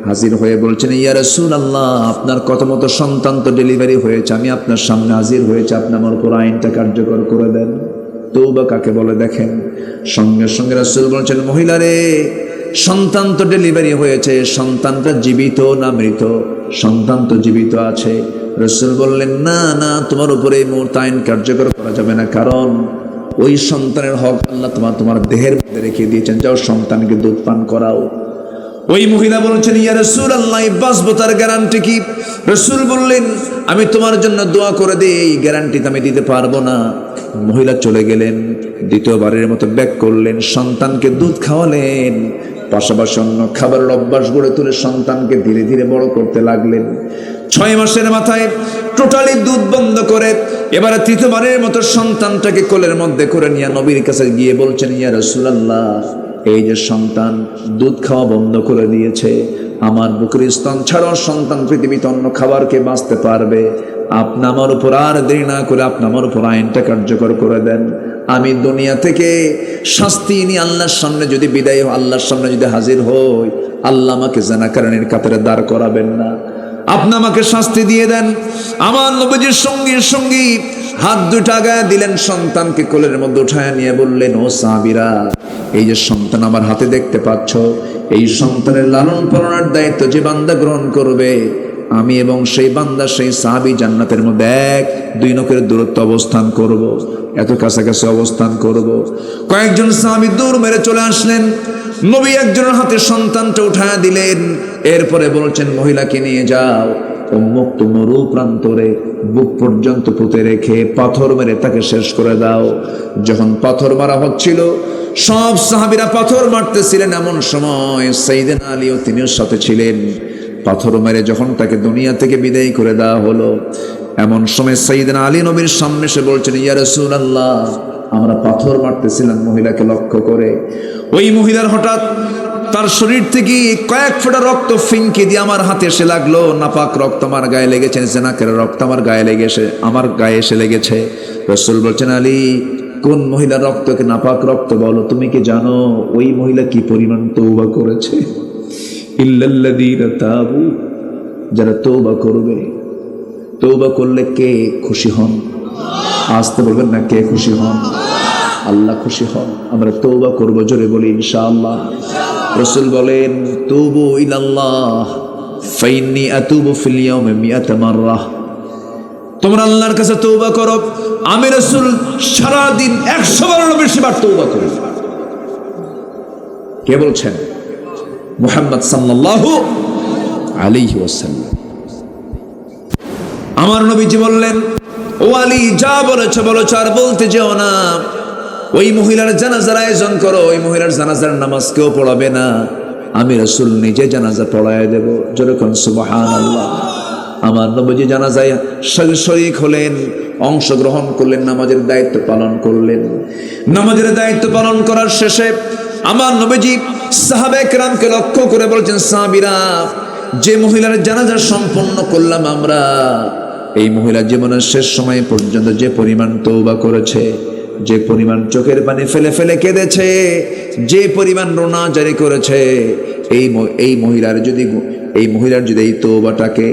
হাজির হয়ে বলছেন, ইয়া রাসূলুল্লাহ, আপনার কথা মতো সন্তান তো ডেলিভারি হয়েছে, আমি আপনার সামনে হাজির হয়েছে, আপনি আমার উপর আইনটা কার্যকর করে দেন। তওবা কাকে বলে দেখেন। সঙ্গে সঙ্গে রাসূল বলছেন, মহিলা রে, সন্তান তো ডেলিভারি হয়েছে, সন্তানটা জীবিত না মৃত? সন্তান তো জীবিত আছে। রাসূল বললেন, না না, তোমার উপরে এই মুহূর্তে আইন কার্যকর করা যাবে না, কারণ ওই সন্তানের হক আল্লাহ তোমার দেহের মধ্যে রেখে দিয়েছেন, যাও সন্তানকে দুধ পান করাও। ওই মহিলা বলছেন, ইয়া রাসূলুল্লাহ, বাঁচবো তার গ্যারান্টি কি? রাসূল বললেন, আমি তোমার জন্য দোয়া করে দিই, এই গ্যারান্টি তো আমি দিতে পারবো না। মহিলা চলে গেলেন। দ্বিতীয়বারের মতো ব্যাক করলেন, সন্তানকে দুধ খাওয়ালেন, পাশাপাশি অন্য খাবারের অভ্যাস গড়ে তুলে সন্তানকে ধীরে ধীরে বড় করতে লাগলেন। 6 মাসের মাথায় টোটালি দুধ বন্ধ করে এবারে তৃতীয়বারের মতো সন্তানটাকে কোলের মধ্যে করে নিয়ে নবীর কাছে গিয়ে বলছেন, ইয়া রাসূলুল্লাহ, এই যে সন্তান দুধ খাওয়া বন্ধ করে দিয়েছে, আমার বুকের স্তন ছাড়াও সন্তান পৃথিবীতে অন্য খাবারকে বাঁচতে পারবে। আপনি আমার উপর আর দেরি না করে আপনি আমার উপর আইনটা কার্যকর করে দেন। আমি দুনিয়া থেকে শাস্তি নিয়ে আল্লাহর সামনে যদি আল্লাহর সামনে যদি হাজির হই, আল্লাহ আমাকে জানাকারণের কাতারে দাঁড় করাবেন না। আপনি আমাকে শাস্তি দিয়ে দেন। আমার নবীজির সঙ্গী হাত দুটা গায়ে দিলেন, সন্তানকে কোলের মধ্যে উঠায় নিয়ে বললেন, ও সাহাবীরা, এই যে সন্তান আমার হাতে দেখতে পাচ্ছ, এই সন্তানের লালন পালনের দায়িত্ব যে বান্দা গ্রহণ করবে, আমি এবং সেই বান্দা সেই সাহাবী জান্নাতের মধ্যে 1-2 নখের দূরত্ব অবস্থান করব, এত কাছাকাছি অবস্থান করব। কয়েকজন সাহাবী দূর মেরে চলে আসলেন। নবী একজনের হাতে সন্তানটা উঠায় দিলেন। এরপরে বলছেন, মহিলাকে নিয়ে যাও, উন্মুক্ত মরু প্রান্তরে বুক পর্যন্ত পুঁতে রেখে পাথর মেরে তাকে শেষ করে দাও। যখন পাথর মারা হচ্ছিল, সব সাহাবীরা পাথর মারতেছিলেন। এমন সময় সাইয়েদনা আলীও তিনিও সাথে ছিলেন। পাথর মেরে যখন তাকে দুনিয়া থেকে বিদায় করে দেওয়া হলো, এমন সময় সাইয়েদনা আলী নবীর সামনে এসে বলছেন, ইয়া রাসূলুল্লাহ, আমরা পাথর মারতেছিলাম মহিলাকে লক্ষ্য করে। ওই মহিলার হঠাৎ তার শরীর থেকে কয়েক ফোঁটা রক্ত ফিনকে দিয়ে আমার হাতে এসে লাগলো। নাপাক রক্ত আমার গায়ে লেগেছে, জেনাকের রক্ত আমার গায়ে এসে লেগেছে। রাসূল বলছেন, আলী, কোন মহিলার রক্তকে নাপাক রক্ত বলো? তুমি কি জানো ওই মহিলা কি পরিমাণ তওবা করেছে? ইল্লাল্লাযীনা তাবু, যারা তওবা করবে। তওবা করলে কে খুশি হন? আসতে বলবেন না, কে খুশি হন? আল্লাহ খুশি হন। আমরা তওবা করব, জোরে বলি ইনশাআল্লাহ। রাসূল বলেন, তুবু ইলাল্লাহ ফাইন্নী আতুবু ফিল ইয়াউমি মিআতা মাররাহ। তোমরা আল্লাহর কাছে তওবা করো, আমি রাসূল সারা দিন 100 বারেরও বেশি বার তওবা করি। কে বলছেন? মুহাম্মদ সাল্লাল্লাহু আলাইহি ওয়াসাল্লাম। আমার নবীজি বললেন, ও আলী, যা বলেছ বলেছ, আর বলতে যেও না। ওই মহিলার জানাজার আয়োজন করো, ওই মহিলার জানাজার নামাজ কেউ পড়াবে না, আমি রাসূল নিজে জানাজা পড়ায় দেব। যেরকম সুবহানাল্লাহ। আমার নবীজি জানাজায় শরীক হলেন, অংশগ্রহণ করলেন, নামাজের দায়িত্ব পালন করলেন। নামাজের দায়িত্ব পালন করার শেষে আমার নবীজি সাহাবায়ে কেরামকে লক্ষ্য করে বলছেন, সাহাবীরা, যে মহিলার জানাজা সম্পন্ন করলাম আমরা, এই মহিলা জীবনের শেষ সময় পর্যন্ত যে পরিমাণ তওবা করেছে, যে পরিমাণ চোখের পানি ফেলে ফেলে কেঁদেছে, যে পরিমাণ রোনা জারি করেছে, এই মহিলার যদি এই তওবাটাকে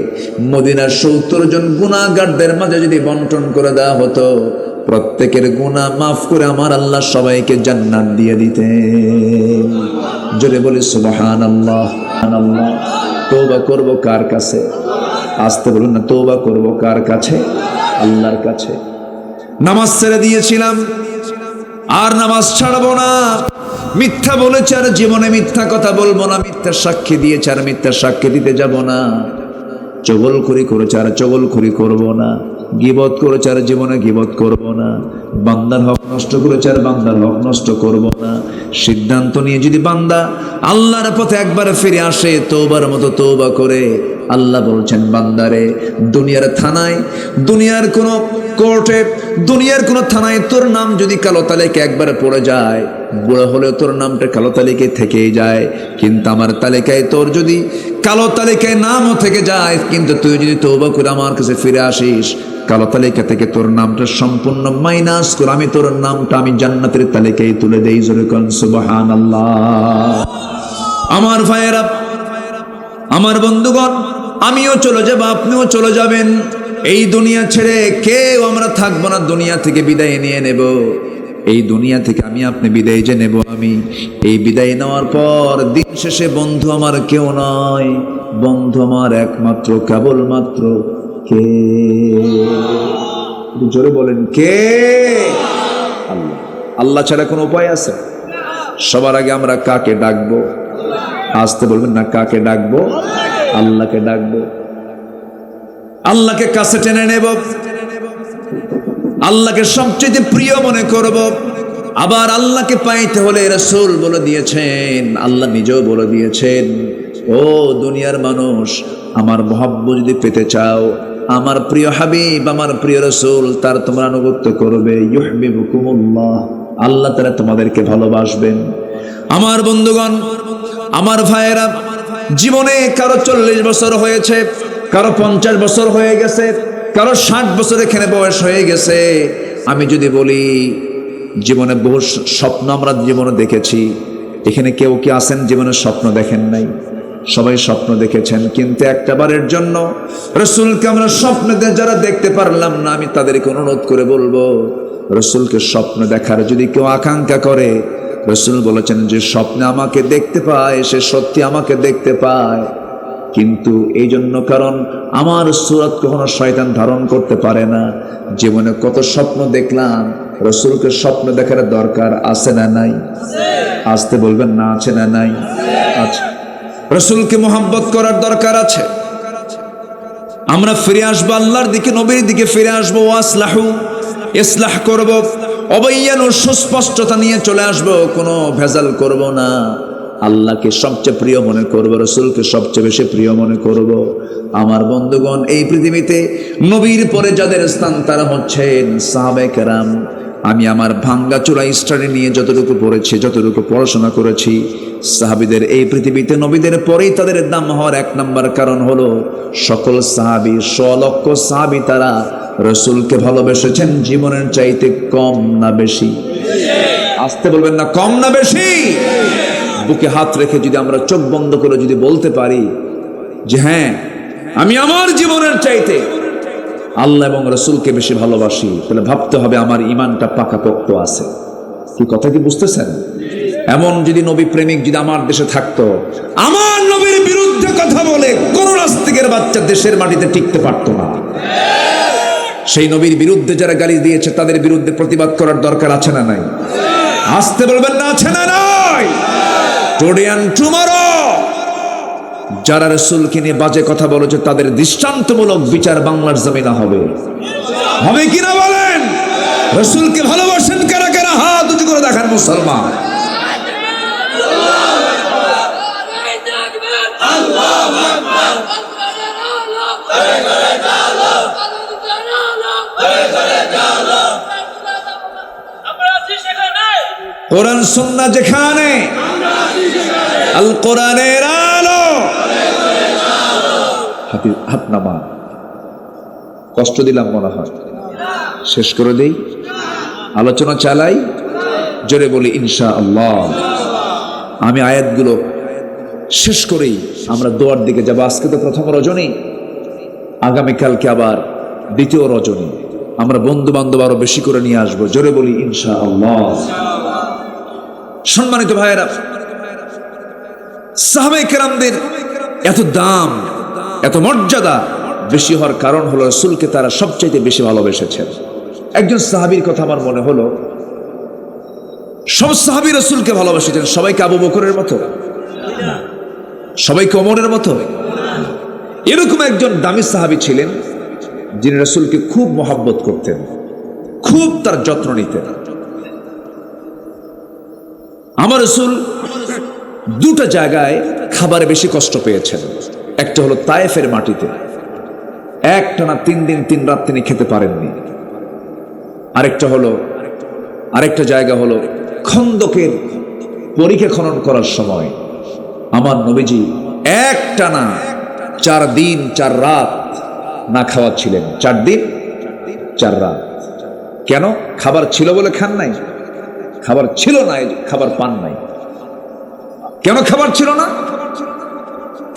মদিনার 70 জন গুনাহগারদের মাঝে যদি বন্টন করে দেওয়া হতো, প্রত্যেকের গুনাহ মাফ করে আমার আল্লাহ সবাইকে জান্নাত দিয়ে দিতেন। জোরে বলি সুবহানাল্লাহ। সুবহানাল্লাহ। তওবা করব কার কাছে? আসতে বলুন না, তওবা করব কার কাছে? আল্লাহর কাছে। নামাজ ছেড়ে দিয়েছিলাম, আর নামাজ ছাড়বো না। মিথ্যা বলেছে, আর জীবনে মিথ্যা কথা বলবো না। মিথ্যা সাক্ষী দিয়েছে, আর মিথ্যা সাক্ষী দিতে যাব না। চগলখড়ি করেছে, আর চগলখড়ি করব না। গীবত করেছে, আর জীবনে গীবত করব না। বান্দার হক নষ্ট করেছে, আর বান্দার হক নষ্ট করব না। সিদ্ধান্ত নিয়ে যদি বান্দা আল্লাহর পথে একবারে ফিরে আসে, তওবার মতো তওবা করে, আল্লাহ বলছেন, বান্দারে, দুনিয়ার থানায়, দুনিয়ার কোনো কোর্টে, দুনিয়ার কোনো থানায় তোর নাম যদি কালো তালিকায় একবারে পড়ে যায়, বুড়ো হলেও তোর নামটা কালো তালিকায় থেকেই যায়। কিন্তু আমার তালিকায় তোর যদি কালো তালিকায় নামও থেকে যায়, কিন্তু তুই যদি তওবা করে আমার কাছে ফিরে আসিস, কালো তালিকা থেকে তোর নামটা সম্পূর্ণ মাইনাস করে আমি তোর নামটা আমি জান্নাতের তালিকায় তুলে দেই। জোরে কোন সুবহানাল্লাহ। আমার ভাইয়েরা, আমার বন্ধুগণ, আমিও চলে যাব, আপনিও চলে যাবেন। এই দুনিয়া ছেড়ে কেউ আমরা থাকবো না, দুনিয়া থেকে বিদায় নিয়ে নেব। এই দুনিয়া থেকে আমি আপনি বিদায় যে নেব, আমি এই বিদায় নেওয়ার পর দিন শেষে বন্ধু আমার কেউ নয়, বন্ধু আমার একমাত্র কেবলমাত্র কে? জোরে বলেন, কে? আল্লাহ। আল্লাহ ছাড়া কোনো উপায় আছে? সবার আগে আমরা কাকে ডাকবো? আসতে বলবেন না, কাকে ডাকবো? আল্লাহকে ডাকবো। আল্লাহকে কাছে টেনে নেব, আল্লাহকে সবচেয়ে প্রিয় মনে করব। আবার আল্লাহকে পাইতে হলে রাসূল বলে দিয়েছেন, আল্লাহ নিজেও বলে দিয়েছেন, ও দুনিয়ার মানুষ, আমার মহব্বত যদি পেতে চাও, আমার প্রিয় হাবিব, আমার প্রিয় রাসূল, তার তোমরা আনুগত্য করবে। ইউহিব্বুকুমুল্লাহ, আল্লাহ তাআলা তোমাদেরকে ভালোবাসবেন। আমার বন্ধুগণ, আমার ভাইয়েরা, জীবনে কারো 40 বছর হয়েছে, কারো 50 বছর হয়ে গেছে, কারো 60 বছর এখানে বয়স হয়ে গেছে। আমি যদি বলি, জীবনে বহু স্বপ্ন আমরা জীবনে দেখেছি। এখানে কেউ কি আছেন জীবনে স্বপ্ন দেখেন নাই? সবাই স্বপ্ন দেখেছেন, কিন্তু একটা বারের জন্য রাসূলকে আমরা স্বপ্নে যারা দেখতে পারলাম না, আমি তাদেরকে অনুরোধ করে বলবো, রাসূলকে স্বপ্ন দেখার যদি কেউ আকাঙ্ক্ষা করে, রাসূল বলেছেন, যে স্বপ্নে আমাকে দেখতে পায় সে সত্যি আমাকে দেখতে পায়। কিন্তু এই জন্য, কারণ আমার সুরত কখনো শয়তান ধারণ করতে পারে না। জীবনে কত স্বপ্ন দেখলাম, রাসূলকে স্বপ্ন দেখার দরকার আছে না নাই? আসতে বলবেন না, আছে না নাই? আছে। রাসূলকে মোহাব্বত করার দরকার আছে। আমরা ফিরে আসবো আল্লাহর দিকে, নবীর দিকে ফিরে আসবো। ওয়াসলাহু, ইসলাহ করব, অবৈয়ান ও সুস্পষ্টতা নিয়ে চলে আসবো, কোনো ভেজাল করব না। আল্লাহকে সবচেয়ে প্রিয় মনে করব, রাসূলকে সবচেয়ে বেশি প্রিয় মনে করব। আমার বন্ধুগণ, এই পৃথিবীতে নবীর পরে যাদের স্থান, তারা হচ্ছেন সাহাবায়ে কেরাম। আমি আমার ভাঙ্গা চূড়া স্টাডি নিয়ে যতটুকু পড়েছি, যতটুকু পড়াশোনা করেছি, সাহাবীদের এই পৃথিবীতে নবীদের পরেই তাদের দাম হওয়ার এক নাম্বার কারণ হলো সকল সাহাবী, 100 লক্ষ সাহাবী তারা রাসূলকে ভালোবেসেছেন জীবনের চাইতে কম না বেশি? আসতে বলবেন না, কম না বেশি? বুকে হাত রেখে যদি আমরা চোখ বন্ধ করে যদি বলতে পারি যে হ্যাঁ আমি আমার জীবনের চাইতে আল্লাহ এবং রাসূলকে বেশি ভালোবাসি, তাহলে ভাবতে হবে আমার ঈমানটা পাকাপোক্ত আছে। কি কথা কি বুঝতেছেন? এমন যদি নবী প্রেমিক যদি আমার দেশে থাকতো, আমার নবীর বিরুদ্ধে কথা বলে কোন নাস্তিকের বাচ্চা দেশের মাটিতে টিকতে পারতো না। সেই নবীর বিরুদ্ধে যারা গালি দিয়েছে তাদের বিরুদ্ধে প্রতিবাদ করার দরকার আছে না নাই? আসতে বলবেন না, আছে না নাই? টুডে এন্ড টুমরো যারা রাসূলকে নিয়ে বাজে কথা বলেছে তাদের দৃষ্টান্তমূলক বিচার বাংলার জমিনে হবে, হবে কিনা বলেন? রাসূলকে ভালোবাসেন কারা কারা? হাত উঁচু করে দেখান মুসলমান। কোরআন সুন্নাহ যেখানে, আল কোরআনের আলো। হাত নামা, কষ্ট দিলাম মনে হয়, শেষ করে দেই, আলোচনা চালাই, জোরে বলি ইনশাআল্লাহ। আমি আয়াতগুলো শেষ করেই আমরা দোয়ার দিকে যাব। আজকে তো প্রথম রজনী, আগামীকালকে আবার দ্বিতীয় রজনী, আমরা বন্ধু বান্ধব আরো বেশি করে নিয়ে আসবো, জোরে বলি ইনশাআল্লাহ। সম্মানিত ভাইয়েরা, সাহাবায়ে কেরামদের এত দাম, এত মর্যাদা বেশি হওয়ার কারণ হলো রাসূলকে তারা সবচাইতে বেশি ভালোবেসেছেন। একজন সাহাবীর কথা আমার মনে হলো, সব সাহাবী রাসূলকে ভালোবেসেছেন। সবাইকে আবু বকরের মতো, সবাইকে ওমরের মতো? এরকম একজন দামি সাহাবী ছিলেন যিনি রাসূলকে খুব মহব্বত করতেন, খুব তার যত্ন নিতেন। আমার রাসূল দুটো জায়গায় খাবারে বেশি কষ্ট পেয়েছেন। একটা হলো তায়েফের মাটিতে, একটানা 3 দিন 3 রাত তিনি খেতে পারেননি। আরেকটা জায়গা হলো খন্দকের পরিখা খনন করার সময় আমার নবীজি একটানা 4 দিন 4 রাত না খাওয়া ছিলেন। 4 দিন 4 রাত। কেন? খাবার ছিল বলে খান নাই? খাবার ছিল না, খাবার পান নাই। কেন খাবার ছিল না?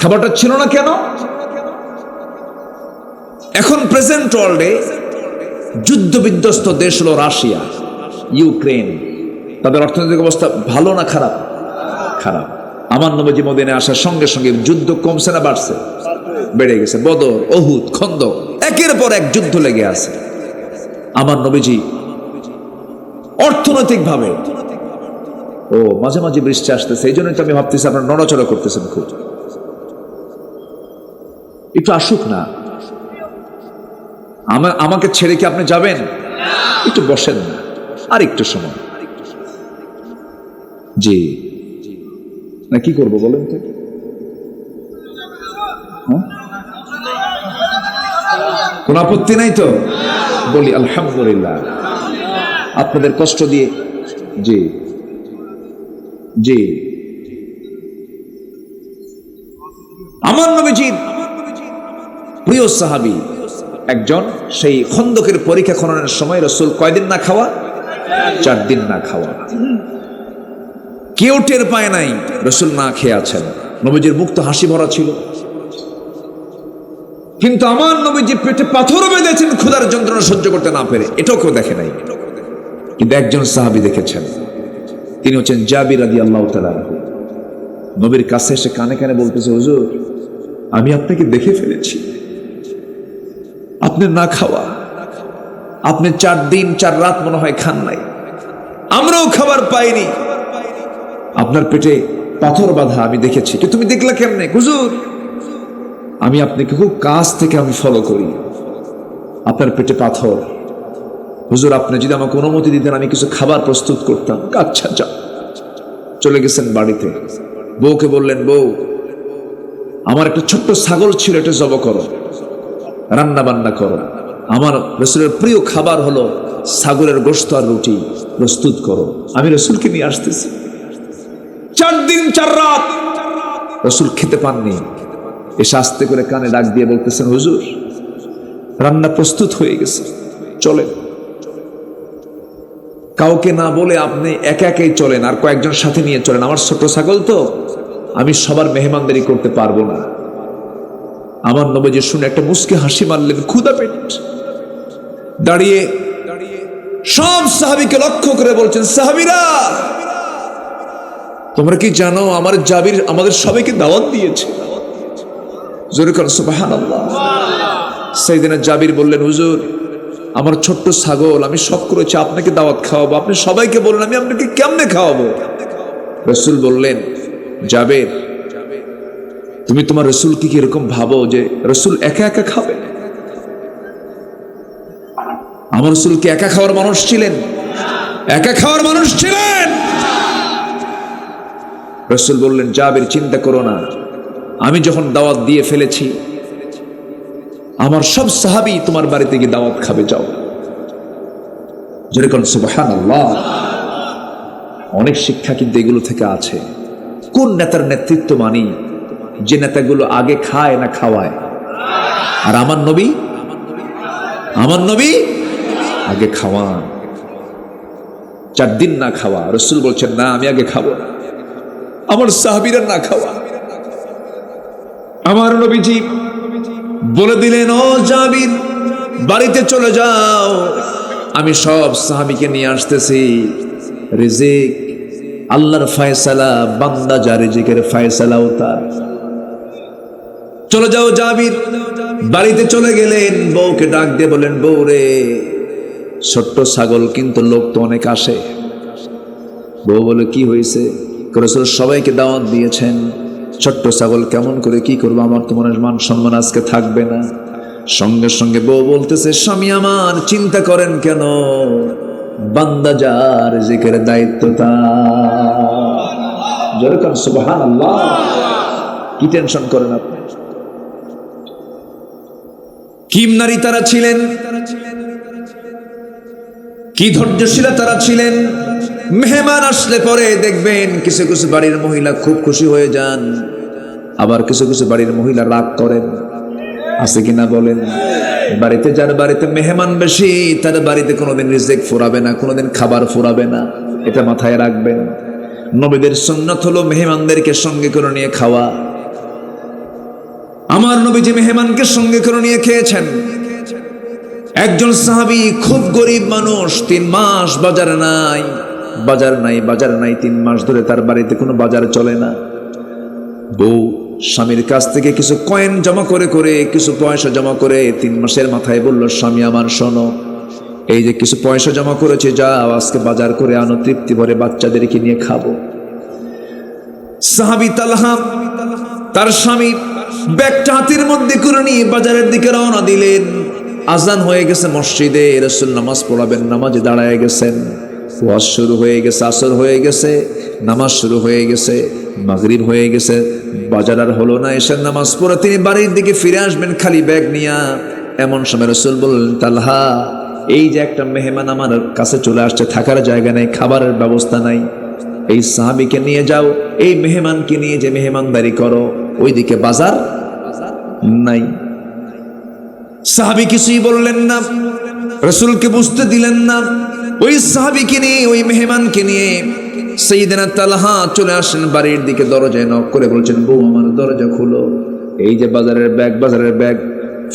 খাবারটা ছিল না কেন? এখন প্রেজেন্ট ওয়ার্ল্ডে যুদ্ধ বিধ্বস্ত দেশ হলো রাশিয়া, ইউক্রেন। তাদের অর্থনৈতিক অবস্থা ভালো না খারাপ? খারাপ। আমার নবীজি মদিনায় আসার সঙ্গে সঙ্গে যুদ্ধ কমছে না বাড়ছে? বেড়ে গেছে। বদর, উহুদ, খন্দক, একের পর এক যুদ্ধ লেগে আছে। আমার নবীজি অর্থনৈতিক ভাবে, মাঝে মাঝে বৃষ্টি আসতেছে, এই জন্যই তো আমি ভাবতেছি আপনারা নড়াচড়া করতেছেন খুব। একটু আসুক না, আমাকে ছেড়ে কি আপনি যাবেন? একটু বসেন না, আর একটু সময়। জি না, কি করবো বলেন তো? কোন আপত্তি নাই তো? বলি আলহামদুলিল্লাহ। আপনাদের কষ্ট দিয়ে, জি জি, আমার নবীজির প্রিয় সাহাবী একজন, সেই খন্দকের পরীক্ষা খননের সময় রাসূল কয়দিন না খাওয়া? 4 দিন না খাওয়া। কেউ টের পায় নাই রাসূল না খেয়ে আছেন। নবীজির মুখ তো হাসি ভরা ছিল, কিন্তু আমার নবীজি পেটে পাথর বেঁধেছেন ক্ষুধার যন্ত্রণা সহ্য করতে না পেরে, এটাও কেউ দেখে নাই। কিন্তু একজন সাহাবী দেখেছেন, তিনি হচ্ছেন জাবির রাদিয়াল্লাহু তাআলা আনহু। নবীর কাছে এসে কানে কানে বলতেছে, হুজুর আমি আপনাকে দেখে ফেলেছি, আপনি না খাওয়া, আপনি 4 দিন 4 রাত মনে হয় খান নাই, আমরাও খাবার পাইনি, আপনার পেটে পাথর বাঁধা আমি দেখেছি। কিন্তু তুমি দেখলা কেমনে? হুজুর আমি আপনাকে খুব কাছ থেকে আমি ফলো করি, আপনার পেটে পাথর, হুজুর আপনি যদি আমাকে অনুমতি দিতেন আমি কিছু খাবার প্রস্তুত করতাম। আচ্ছা যা। চলে গেছেন বাড়িতে, বউকে বললেন, বউ আমার একটা ছোট্ট ছাগল ছিল, এটা জব করো, রান্না বান্না করো। আমার রাসূলের প্রিয় খাবার হলো ছাগলের গোশত আর রুটি প্রস্তুত করো, আমি রসুলকে নিয়ে আসতেছি। 4 দিন 4 রাত রসুল খেতে পাননি। এসে আস্তে করে কানে ডাক দিয়ে বলতেছেন, হুজুর রান্না প্রস্তুত হয়ে গেছে, চলেন। কাউকে না বলে আপনি একা একাই চলেন, আর কয়েকজন সাথে নিয়ে চলেন, আমার ছোট ছাগল তো, আমি সবার মেহমানদারি করতে পারবো না। আমার নবীজি শুনে একটা মুস্কি হাসি মারলেন, ক্ষুধা পেট। দাঁড়িয়ে সব সাহাবীকে লক্ষ্য করে বলছেন, সাহাবীরা তোমরা কি জানো আমার জাবির আমাদের সবাইকে দাওয়াত দিয়েছে? জোরে কর সুবহানাল্লাহ। সাইয়েদনা জাবির বললেন, হুজুর আমার ছোট্ট ছাগল, আমি সব করেছি, আপনাকে দাওয়াত খাওয়াবো, আপনি সবাইকে বলুন, আমি আপনাকে কেমনে খাওয়াবো? রাসূল বললেন, জাবির তুমি তোমার রাসূলকে কি এরকম ভাবো যে রাসূল একা একা খাবে? আমার রাসূল কি একা খাওয়ার মানুষ ছিলেন? একা খাওয়ার মানুষ ছিলেন? রাসূল বললেন, জাবির চিন্তা করো না, আমি যখন দাওয়াত দিয়ে ফেলেছি আমার সব সাহাবী তোমার বাড়িতে গিয়ে দাওয়াত খাবে, যাও। যেরকম সুবহানাল্লাহ। অনেক শিক্ষা কিন্তু এগুলো থেকে আছে। কোন নেতার নেতৃত্ব মানি? যে নেতাগুলো আগে খায় না খাওয়ায়। আর আমার নবী আগে খাওয়ান। 4 দিন না খাওয়া, রাসূল বলছেন না আমি আগে খাবো না, আমার সাহাবীরা না খাওয়া। আমার নবীজি বলে দিলেন, ও জাবির বাড়িতে চলে যাও, আমি সব সাহাবীকে নিয়ে আসতেছি। রিজিক আল্লাহর ফয়সালা, বান্দা যা রিজিকের ফয়সালাও তার। চলে যাও জাবির। বাড়িতে চলে গেলেন, বউকে ডাক দিয়ে বলেন, বউ রে ছোট্ট ছাগল কিন্তু লোক তো অনেক আসে। বউ বলে, কি হয়েছে? রাসূল সবাইকে দাওয়াত দিয়েছেন, ছোট্ট ছাগল কেমন করে কি করবো, আমার তো মনে মান সম্মান আজকে থাকবে না। সঙ্গে সঙ্গে বউ বলতেছে, স্বামী আমার চিন্তা করেন কেন, বান্দা যার রিজিকের দায়িত্ব তার। যেরকম সুবহানাল্লাহ। কি টেনশন করেন আপনি? কি নারী তারা ছিলেন, কি ধৈর্যশীলা তারা ছিলেন। মেহমান আসলে পরে দেখবেন কিছু কিছু বাড়ির মহিলা খুব খুশি হয়ে যান, আবার কিছু কিছু বাড়ির মহিলা রাগ করেন। আছে কিনা বলেন? বাড়িতে যার বাড়িতে মেহমান বেশি, তার বাড়িতে কোনোদিন রিজিক ফুরাবে না, কোনোদিন খাবার ফুরাবে না, এটা মাথায় রাখবেন। নবীদের সুন্নাত হলো মেহমানদেরকে সঙ্গে করে নিয়ে খাওয়া। আমার নবীজি মেহমানকে সঙ্গে করে নিয়ে খেয়েছেন। একজন সাহাবী খুব গরিব মানুষ, 3 মাস বাজার নাই 3 মাস ধরে তার বাড়িতে কোনো বাজার চলে না। বউ স্বামীর কাছ থেকে কিছু কয়েন জমা করে করে, কিছু পয়সা জমা করে 3 মাসের মাথায় বলল, স্বামী আমার শোনো, এই যে কিছু পয়সা জমা করেছে, যাও আজকে বাজার করে আনো, তৃপ্তি ভরে বাচ্চাদেরকে নিয়ে খাবো। সাহাবী তালহা তার স্বামী ব্যাগটা হাতের মধ্যে করে নিয়ে বাজারের দিকে রওনা দিলেন। আজান হয়ে গেছে মসজিদে, রাসূল নামাজ পড়াবেন, নামাজে দাঁড়ায় গেছেন। ওয়াজ শুরু হয়ে গেছে, আসর হয়ে গেছে, নামাজ শুরু হয়ে গেছে, মাগরিব হয়ে গেছে, বাজার আর হলো না। এসে নামাজ পড়ে তিনি বাড়ির দিকে ফিরে আসবেন খালি ব্যাগ নিয়ে। এমন সময় রাসূল বললেন, তালহা এই যে একটা মেহমান আমার কাছে চলে আসছে, থাকার জায়গা নেই, খাবারের ব্যবস্থা নাই, এই সাহাবীকে নিয়ে যাও, এই মেহমানকে নিয়ে যে মেহমানদারি করো, ওইদিকে বাজার নাই। সাহাবী কিছুই বললেন না, রাসূলকে বুঝতে দিলেন না। ওই সাহাবীকে নিয়ে, ওই মেহমানকে নিয়ে সাইয়েদনা তালহা চলে আসেন বাড়ির দিকে। দরজায় নক করে বলছেন, বউ আমার দরজা খুলো, এই যে বাজারের ব্যাগ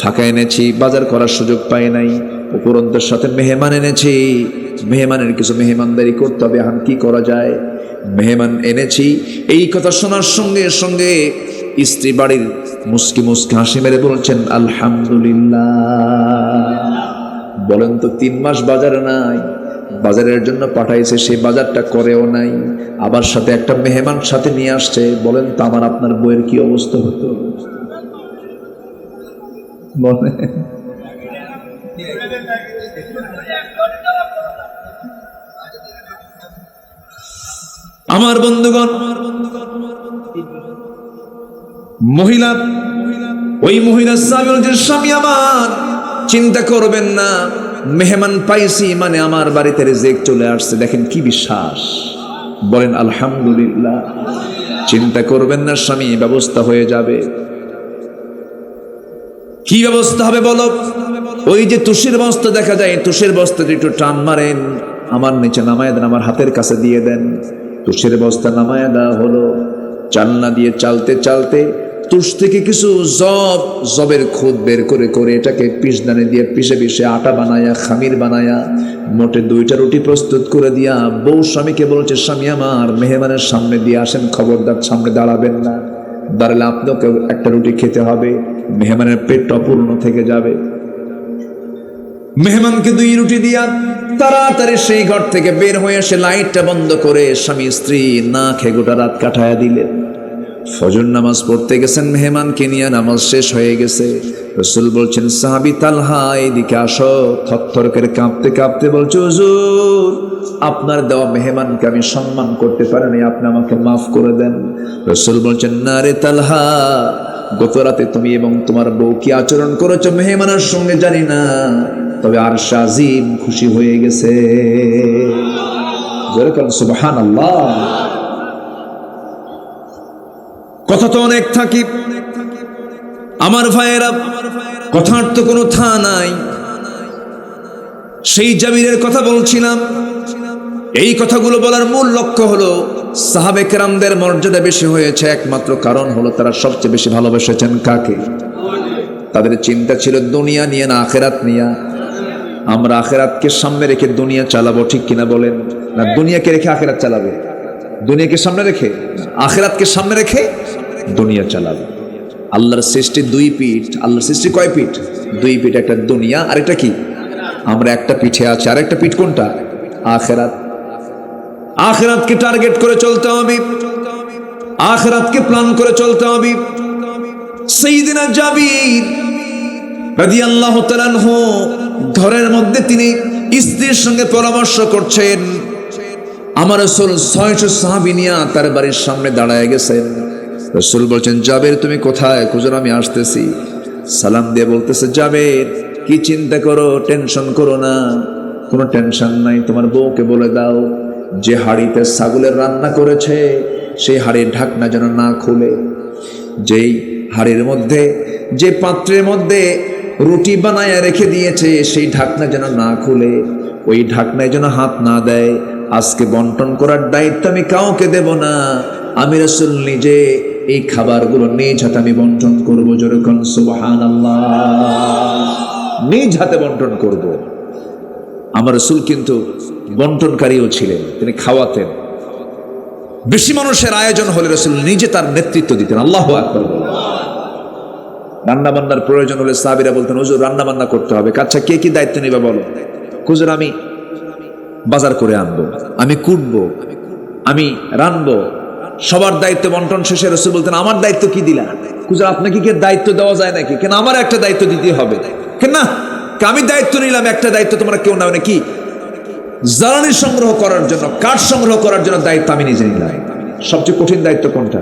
ফাঁকা এনেছি, বাজার করার সুযোগ পাই নাই, উপরন্তের সাথে মেহমান এনেছি, মেহমানের কিছু মেহমানদারি করতে হবে, এখন কি করা যায়? মেহমান এনেছি। এই কথা শোনার সঙ্গে সঙ্গে স্ত্রী বাড়ির মুস্কি মুস্কি হাসি মেরে বলছেন, আলহামদুলিল্লাহ। বলেন তো 3 মাস বাজার নাই, বাজারের জন্য পাঠাইছে, সেই বাজারটা করেও নাই, আবার সাথে একটা মেহমান সাথে নিয়ে আসছে। বলেন তো আমার আপনার বইয়ের কি অবস্থা হতো? বলেন। আমার বন্ধুগণ, ওই মহিলা সাহাবী বলছেন, স্বামী আমার চিন্তা করবেন না, মেহমান পাইছি মানে আমার বাড়িতে রিজিক চলে আসছে। দেখেন কি বিশ্বাস, বলেন আলহামদুলিল্লাহ। চিন্তা করবেন না স্বামী, ব্যবস্থা হয়ে যাবে। কি ব্যবস্থা হবে বলো? ওই যে তুষের বস্তা দেখা যায়, তুষের বস্তাটা একটু টান মারেন, আমার নিচে নামায় দেন, আমার হাতের কাছে দিয়ে দেন। তুষের বস্তা নামায় দেওয়া হলো। চালনা দিয়ে চালতে চালতে তুষ থেকে কিছু জবের খুদ বের করে করে এটাকে পিষদানে দিয়ে পিষে পিষে আটা বানায়া, খামির বানায়া, মোটে 2টা রুটি প্রস্তুত করে দিয়া বউ স্বামীকে বলছে, স্বামী আমার মেহমানের সামনে দিয়ে আসেন, খবরদার সামনে দাঁড়াবেন না, দাঁড়ালে আপনাকে একটা রুটি খেতে হবে, মেহমানের পেট অপূর্ণ থেকে যাবে। মেহমানকে 2 রুটি দিয়া তাড়াতাড়ি সেই ঘর থেকে বের হয়ে এসে লাইটটা বন্ধ করে স্বামী স্ত্রী না খেয়ে গোটা রাত কাটায়া দিলেন। ফজর নামাজ পড়তে গেছেন, মেহমানকে নিয়ে নামাজ শেষ হয়ে গেছে। রাসূল বলছেন, সাহাবী তালহা এদিকে আসো। থরথর করে কাঁপতে কাঁপতে বলছে, হুজুর আপনার দেওয়া মেহমানকে আমি সম্মান করতে পারিনি, আপনি আমাকে মাফ করে দেন। রাসূল বলছেন, না রে তালহা, গত রাতে তুমি এবং তোমার বউ কি আচরণ করেছো মেহমানের সঙ্গে জানি না, তবে আরশ আজিম খুশি হয়ে গেছে। জোরে বলেন সুবহানাল্লাহ। কথা তো অনেক থাকি আমার ভাইয়েরা, কথার তো কোনো থা নাই। সেই জাবিরের কথা বলছিলাম। এই কথাগুলো বলার মূল লক্ষ্য হলো সাহাবে কেরামদের মর্যাদা বেশি হয়েছে, একমাত্র কারণ হলো তারা সবচেয়ে বেশি ভালোবেসেছেন কাকে? তাদের চিন্তা ছিল দুনিয়া নিয়ে না আখেরাত নিয়ে। আমরা আখেরাতকে সামনে রেখে দুনিয়া চালাবো, ঠিক কিনা বলেন? না দুনিয়াকে রেখে আখেরাত চালাবে? দুনিয়াকে সামনে রেখে আখেরাতকে সামনে রেখে দুনিয়া চালাবে। আল্লাহর সৃষ্টি 2 পিঠ। আল্লাহর সৃষ্টি কয় পিঠ? 2 পিঠ। একটা দুনিয়া, আরেকটা কি? আমরা একটা পিঠে আছি, আরেকটা পিঠ কোনটা? আখেরাত। আখেরাতকে টার্গেট করে চলতে হবে, আখেরাতকে প্ল্যান করে চলতে হবে। সাইয়্যিদিনা জাবির রাদিয়াল্লাহু তাআলা আনহু ঘরের মধ্যে তিনি স্ত্রীর সঙ্গে পরামর্শ করছেন। আমার রাসূল 600 সাহাবী নিয়ে তার বাড়ির সামনে দাঁড়ায় গেছেন। রাসূল বলছেন, জাবের তুমি কোথায়? হুজুর আমি আসতেছি। সালাম দিয়ে বলতেছে, জাবের কি চিন্তা করো, টেনশন করো না, কোনো টেনশন নাই। তোমার বউকে বলে দাও যে হাড়িতে ছাগলের রান্না করেছে সেই হাড়ির ঢাকনা যেন না খুলে, যেই হাড়ির মধ্যে, যে পাত্রের মধ্যে রুটি বানায় রেখে দিয়েছে সেই ঢাকনা যেন না খুলে, ওই ঢাকনায় যেন হাত না দেয়। আজকে বন্টন করার দায়িত্ব আমি কাউকে দেব না, আমি রাসূল নিজে এই খাবারগুলো নিজ হাতে আমি বন্টন করবো। জোরে কোন সুবহানাল্লাহ। নিজ হাতে বন্টন করব। আমার রাসূল কিন্তু বন্টনকারীও ছিলেন, তিনি খাওয়াতেন। বেশি মানুষের আয়োজন হলে রাসূল নিজে তার নেতৃত্ব দিতেন। আল্লাহু আকবার। রান্না বান্নার প্রয়োজন হলে সাহাবীরা বলতেন, হুজুর রান্না বান্না করতে হবে। আচ্ছা কে কি দায়িত্ব নেবে বলো? হুজুর আমি বাজার করে আনবো, আমি কুটবো, আমি রানবো। সবার দায়িত্ব বন্টন শেষে রাসূল বলতেন, আমার দায়িত্ব কি দিলা? হুজুর আপনাকে কি দায়িত্ব দেওয়া যায় নাকি? কেন আমার একটা দায়িত্ব দিতে হবে? কেন না, আমি দায়িত্ব নিলাম, একটা দায়িত্ব তোমরা কেউ নাও নাকি? জ্বালানি সংগ্রহ করার জন্য, কাঠ সংগ্রহ করার জন্য দায়িত্ব আমি নিজে নিলাম। সবচেয়ে কঠিন দায়িত্ব কোনটা?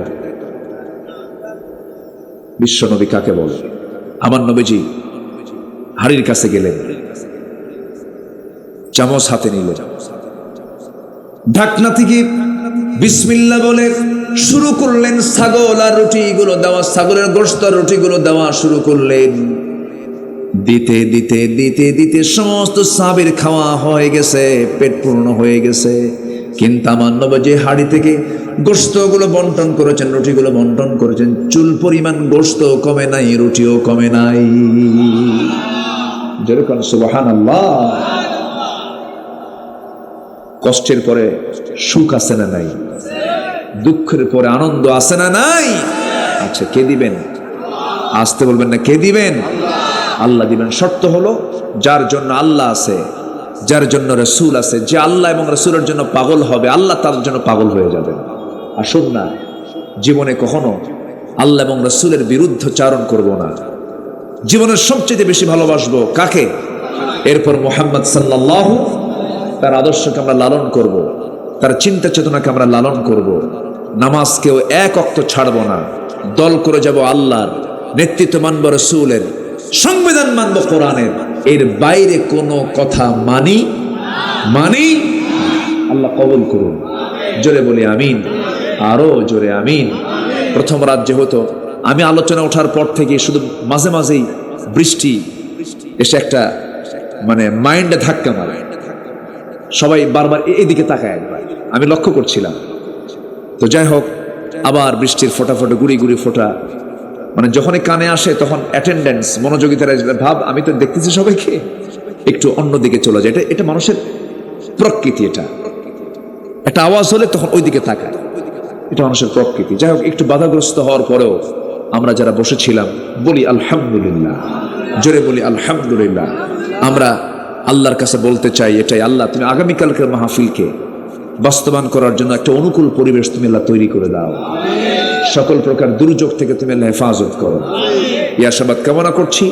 বিশ্ব নবী কাকে বলে? আমার নবীজি হাড়ির কাছে গেলেন, চামচ হাতে নিলেন, ঢাকনা থেকে বিসমিল্লাহ বলে শুরু করলেন ছাগল আর রুটিগুলো দেওয়া, ছাগলের গোশত আর রুটিগুলো দেওয়া শুরু করলেন। দিতে দিতে দিতে দিতে সমস্ত সাহাবীর খাওয়া হয়ে গেছে, পেট পূর্ণ হয়ে গেছে। কিন্তু আমার নবী হাড়ি থেকে গোশতগুলো বন্টন করেছেন, রুটিগুলো বন্টন করেছেন, চুল পরিমাণ গোশত কমে নাই, রুটিও কমে নাই। যেরকম সুবহানাল্লাহ। কষ্টের পরে সুখ আছে না নাই? দুঃখের পরে আনন্দ আছে না নাই? আচ্ছা কে দিবেন? আসতে বলবেন না, কে দিবেন? আল্লাহ দিবেন। শর্ত হলো যার জন্য আল্লাহ আছে, যার জন্য রাসূল আছে, যে আল্লাহ এবং রাসূলের জন্য পাগল হবে, আল্লাহ তার জন্য পাগল হয়ে যাবেন। আসুন না জীবনে কখনো আল্লাহ এবং রাসূলের বিরুদ্ধাচরণ করব না। জীবনের সবচেয়ে বেশি ভালোবাসবো কাকে? এরপর মুহাম্মদ সাল্লাল্লাহু, তার আদর্শকে আমরা লালন করব, তার চিন্তা চেতনাকে আমরা লালন করব। নামাজকেও এক ওয়াক্ত ছাড়বো না, দল করে যাব আল্লাহর, নেতৃত্ব মানব রাসূলের, সংবিধান মানব কোরআনের, এর বাইরে কোনো কথা মানি মানি আল্লাহ কবুল করুন। জোরে বলি আমিন, আরো জোরে আমিন। প্রথম রাত যেহেতু আমি আলোচনা ওঠার পর থেকে শুধু মাঝে মাঝেই বৃষ্টি এসে একটা মানে মাইন্ডে ধাক্কা মারে, সবাই বারবার এদিকে তাকায় একবার, আমি লক্ষ্য করছিলাম। তো যাই হোক, আবার বৃষ্টির ফোঁটা ফোঁটা গুড়ি গুড়ি ফোঁটা, মানে যখনই কানে আসে তখন অ্যাটেন্ডেন্স মনোযোগিতার ভাব, আমি তো দেখতেছি সবাইকে, একটু অন্যদিকে চলে যায়। এটা মানুষের প্রকৃতি। এটা একটা আওয়াজ হলে তখন ওইদিকে তাকায়, এটা মানুষের প্রকৃতি। যাই হোক, একটু বাধাগ্রস্ত হওয়ার পরেও আমরা যারা বসেছিলাম বলি আলহামদুলিল্লাহ, জোরে বলি আলহামদুলিল্লাহ। আমরা আল্লাহর কাছে বলতে চাই এটাই, আল্লাহ তুমি আগামীকালকের মাহফিলকে বাস্তবায়ন করার জন্য একটা অনুকূল পরিবেশ তুমি আল্লাহ তৈরি করে দাও, সকল প্রকার দুর্যোগ থেকে তুমি আল্লাহ হেফাজত করো। ইয়াশাবাদ কামনা করছি।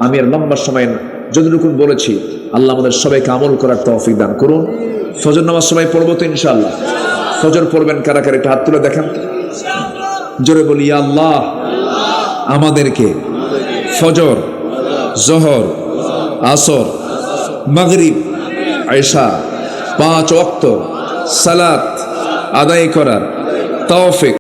আমি আর লম্বা সময় যতটুকু বলেছি, আল্লাহ আমাদের সবাইকে আমল করার তৌফিক দান করুন। ফজর নামাজ সবাই পড়বো তো ইনশাআল্লাহ? ফজর পড়বেন কারা কারা, একটা হাত তুলে দেখেন। জোরে বলি ইয়া আল্লাহ, আমাদেরকে ফজর, জোহর, আসর, মাগরিব, ইশা 5 ওয়াক্ত সালাত আদায় করার তৌফিক